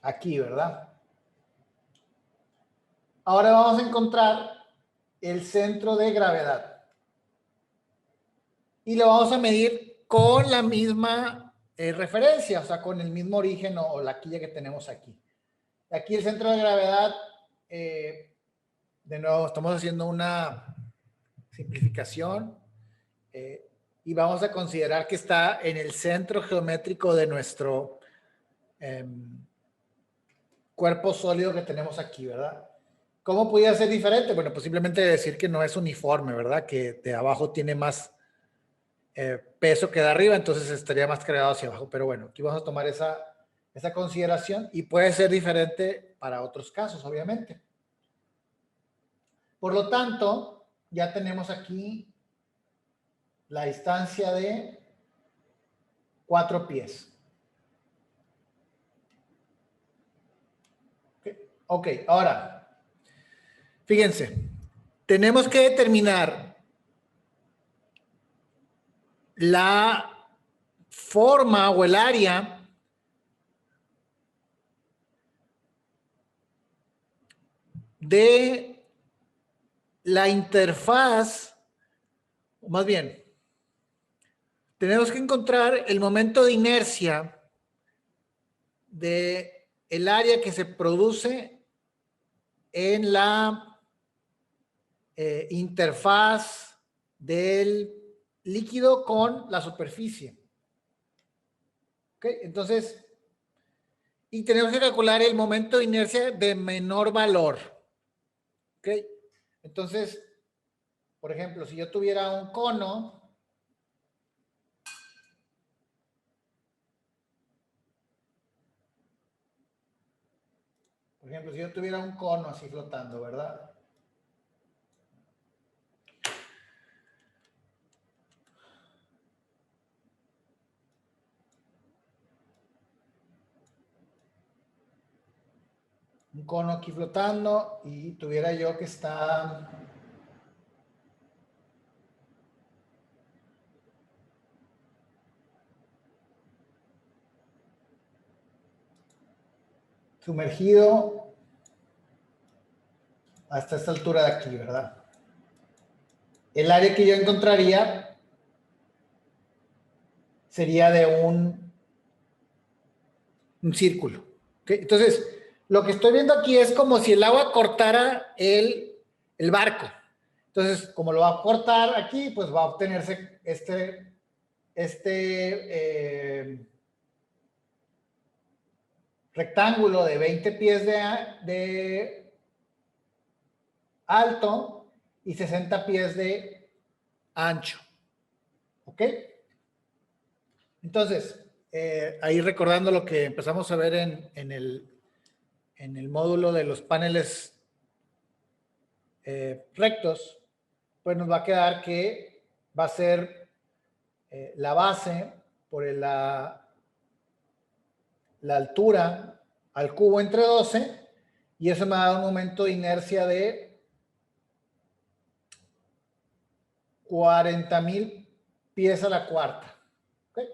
aquí, ¿verdad? Ahora vamos a encontrar el centro de gravedad. Y lo vamos a medir con la misma referencia, o sea, con el mismo origen o la quilla que tenemos aquí. Aquí el centro de gravedad, de nuevo, estamos haciendo una simplificación y vamos a considerar que está en el centro geométrico de nuestro cuerpo sólido que tenemos aquí, ¿verdad? ¿Cómo podría ser diferente? Bueno, pues simplemente decir que no es uniforme, ¿verdad? Que de abajo tiene más peso queda arriba, entonces estaría más cargado hacia abajo. Pero bueno, aquí vamos a tomar esa consideración y puede ser diferente para otros casos, obviamente. Por lo tanto, ya tenemos aquí la distancia de 4 pies. Ok, ahora, fíjense, tenemos que determinar la forma o el área de la interfaz, o más bien, tenemos que encontrar el momento de inercia de el área que se produce en la interfaz del líquido con la superficie. ¿Ok? Entonces, y tenemos que calcular el momento de inercia de menor valor. ¿Ok? Entonces, por ejemplo, si yo tuviera un cono, así flotando, ¿verdad? Un cono aquí flotando y tuviera yo que está sumergido hasta esta altura de aquí, ¿verdad? El área que yo encontraría sería de un círculo. ¿Okay? Entonces, lo que estoy viendo aquí es como si el agua cortara el barco. Entonces, como lo va a cortar aquí, pues va a obtenerse rectángulo de 20 pies de alto y 60 pies de ancho. ¿Ok? Entonces, ahí recordando lo que empezamos a ver en el módulo de los paneles rectos, pues nos va a quedar que va a ser la base por la altura al cubo entre 12 y eso me da un momento de inercia de 40,000 pies a la cuarta. ¿Okay?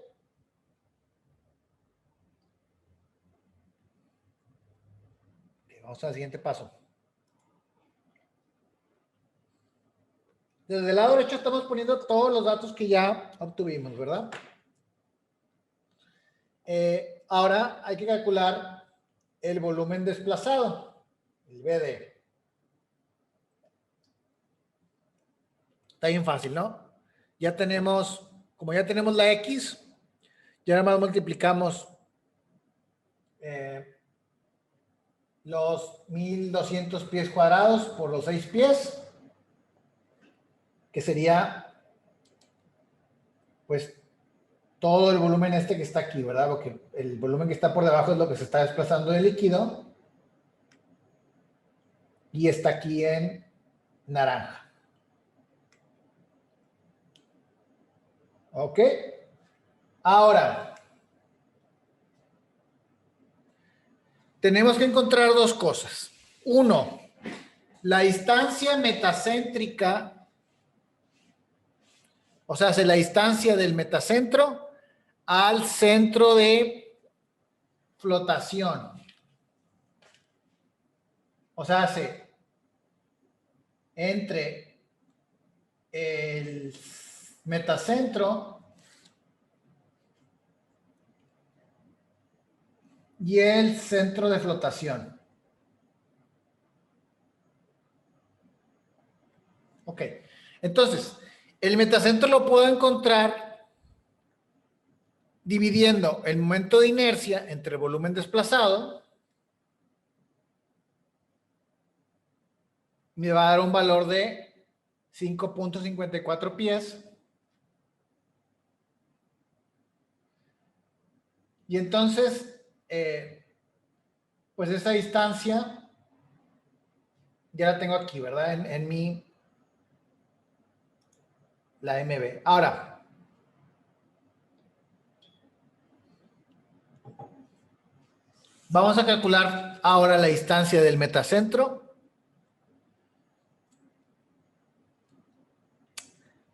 Vamos al siguiente paso. Desde el lado derecho estamos poniendo todos los datos que ya obtuvimos, ¿verdad? Ahora hay que calcular el volumen desplazado, el BD. Está bien fácil, ¿no? Ya tenemos, como ya tenemos la X, ya nada más multiplicamos los 1200 pies cuadrados por los 6 pies, que sería, pues, todo el volumen que está aquí, ¿verdad? El volumen que está por debajo es lo que se está desplazando del líquido y está aquí en naranja. ¿Ok? Ahora, tenemos que encontrar dos cosas. Uno, la distancia metacéntrica, o sea, la distancia del metacentro al centro de flotación. O sea, entre el metacentro y el centro de flotación. Ok, entonces, el metacentro lo puedo encontrar dividiendo el momento de inercia entre el volumen desplazado. Me va a dar un valor de 5.54 pies Y entonces, pues esa distancia ya la tengo aquí, ¿verdad? En mi, la MB. Ahora, vamos a calcular ahora la distancia del metacentro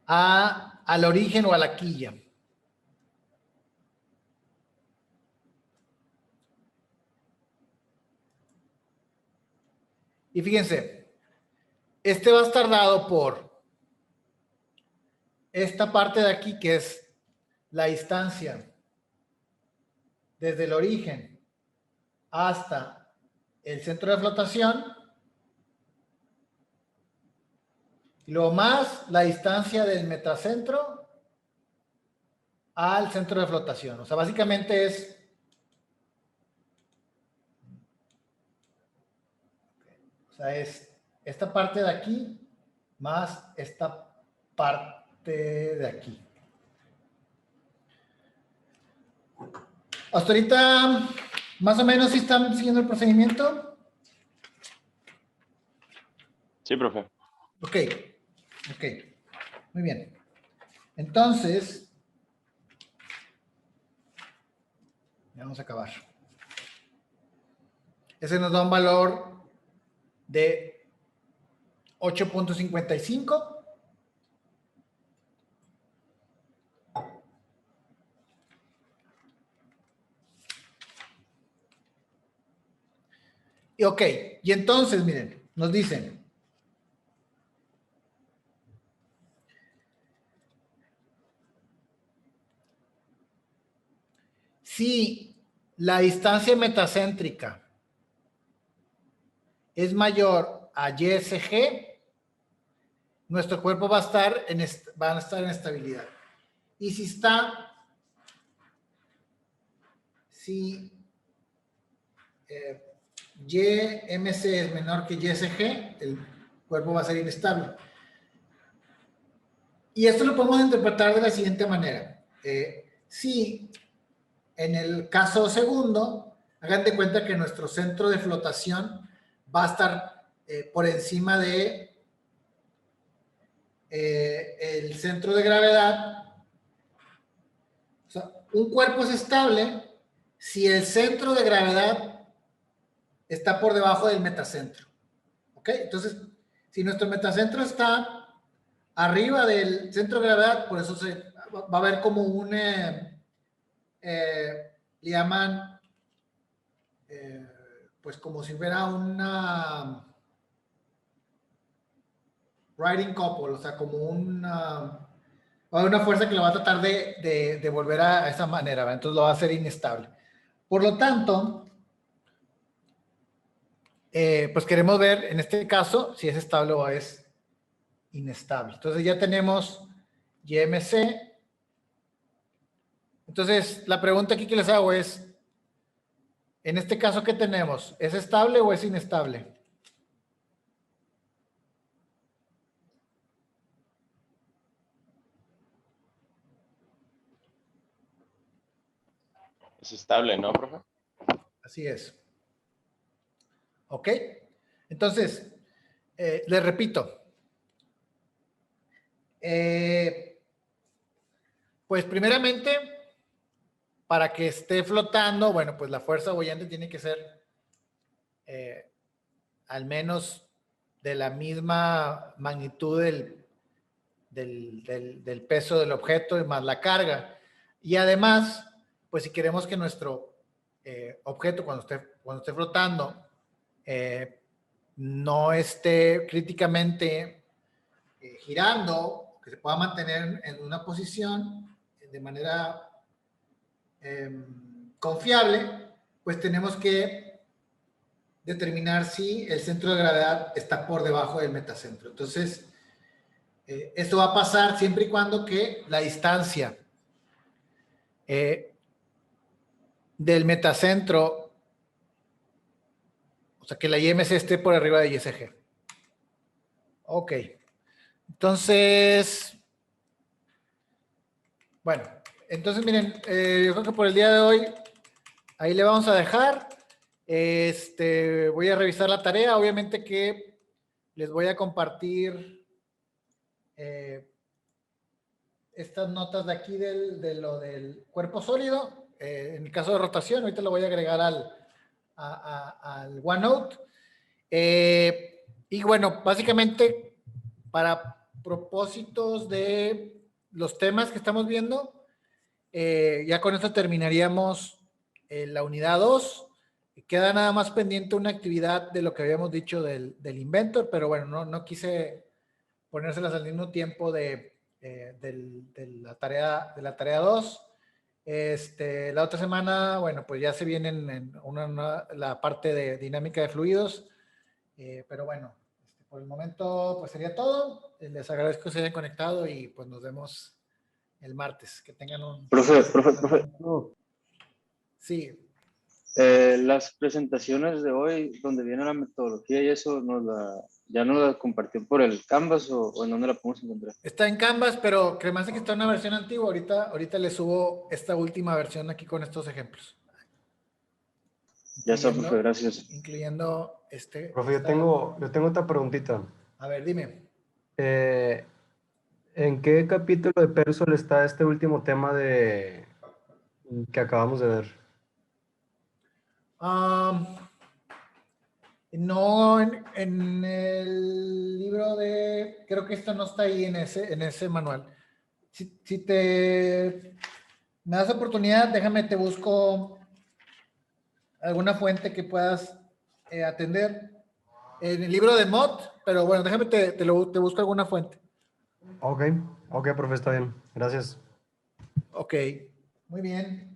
al origen o a la quilla. Y fíjense, este va a estar dado por esta parte de aquí, que es la distancia desde el origen hasta el centro de flotación, y luego más la distancia del metacentro al centro de flotación. O sea, básicamente es esta parte de aquí más esta parte de aquí. Hasta ahorita, más o menos, ¿sí están siguiendo el procedimiento? Sí, profe. Ok, ok, muy bien. Entonces, vamos a acabar. Ese nos da un valor de 8.55. Y ok, y entonces, miren, nos dicen, si la distancia metacéntrica es mayor a YSG, nuestro cuerpo va a estar en estabilidad. Y si YMC es menor que YSG, el cuerpo va a ser inestable. Y esto lo podemos interpretar de la siguiente manera. Si en el caso segundo, hagan de cuenta que nuestro centro de flotación va a estar por encima de el centro de gravedad. O sea, un cuerpo es estable si el centro de gravedad está por debajo del metacentro. ¿Ok? Entonces, si nuestro metacentro está arriba del centro de gravedad, por eso va a haber como un, le llaman, pues como si fuera una riding couple, o sea, como va a haber una fuerza que lo va a tratar de volver a esa manera, ¿verdad? Entonces lo va a hacer inestable. Por lo tanto, pues queremos ver en este caso si es estable o es inestable. Entonces ya tenemos YMC. Entonces la pregunta aquí que les hago es, en este caso, ¿qué tenemos? ¿Es estable o es inestable? Es estable, ¿no, profe? Así es. ¿Ok? Entonces, les repito. Pues primeramente, para que esté flotando, bueno, pues la fuerza boyante tiene que ser al menos de la misma magnitud del peso del objeto y más la carga. Y además, pues si queremos que nuestro objeto cuando esté flotando no esté críticamente girando, que se pueda mantener en una posición de manera confiable, pues tenemos que determinar si el centro de gravedad está por debajo del metacentro. Entonces, esto va a pasar siempre y cuando que la distancia del metacentro, o sea, que la IMC esté por arriba de ISG. Ok. Entonces, bueno, entonces miren, yo creo que por el día de hoy ahí le vamos a dejar. Voy a revisar la tarea. Obviamente que les voy a compartir estas notas de aquí de lo del cuerpo sólido. En el caso de rotación, ahorita lo voy a agregar al OneNote. Y bueno, básicamente para propósitos de los temas que estamos viendo, ya con esto terminaríamos la unidad 2. Queda nada más pendiente una actividad de lo que habíamos dicho del Inventor, pero bueno, no quise ponérselas al mismo tiempo de la tarea 2. La otra semana, bueno, pues ya se vienen en la parte de dinámica de fluidos, pero bueno, por el momento pues sería todo. Les agradezco que se hayan conectado y pues nos vemos el martes. Que tengan un... Profe. Sí. Las presentaciones de hoy, donde viene la metodología y eso, ¿ya nos la compartió por el Canvas o en dónde la podemos encontrar? Está en Canvas, pero que más que está en una versión antigua. Ahorita le subo esta última versión aquí con estos ejemplos. Ya está, profe, gracias. Incluyendo Profe, yo tengo otra preguntita. A ver, dime. ¿En qué capítulo de Persol está este último tema que acabamos de ver? No, en el libro creo que esto no está ahí en ese manual. Si te me das oportunidad, déjame, te busco alguna fuente que puedas atender. En el libro de Mott, pero bueno, déjame, te busco alguna fuente. Ok, profe, está bien. Gracias. Ok, muy bien.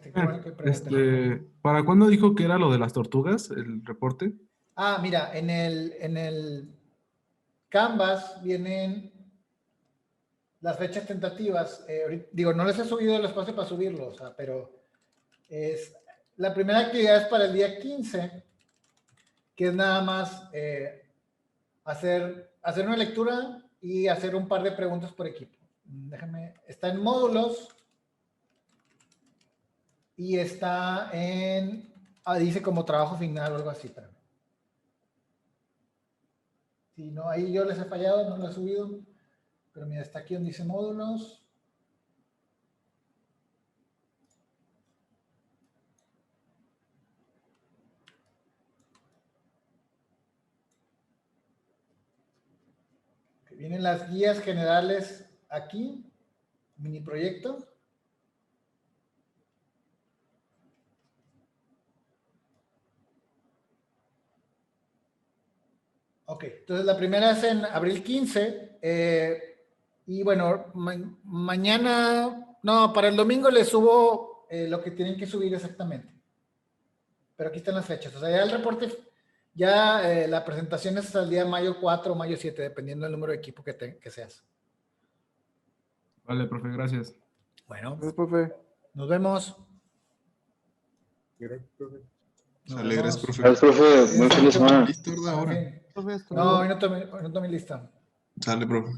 Qué bueno que preguntas. ¿Para cuándo dijo que era lo de las tortugas, el reporte? Mira, en el Canvas vienen las fechas tentativas. No les he subido el espacio para subirlo, o sea, pero la primera actividad es para el día 15, que es nada más hacer una lectura y hacer un par de preguntas por equipo. Déjame, está en módulos y está dice como trabajo final o algo así. Si no, ahí yo les he fallado, no lo he subido. Pero mira, está aquí donde dice módulos. Que vienen las guías generales aquí. Mini proyecto. Ok, entonces la primera es en abril 15. Y bueno, mañana, no, para el domingo les subo lo que tienen que subir exactamente. Pero aquí están las fechas. O sea, ya el reporte, la presentación es hasta el día mayo 4 o mayo 7, dependiendo del número de equipo que seas. Vale, profe, gracias. Bueno, Gracias, profe. nos vemos. Gracias, profe. Sale, gracias, profe. Gracias, profe. Buen fin de semana. ¿Listo, verdad? Ahora. Profe, hasta No, luego. hoy no tomé lista. Sale, profe.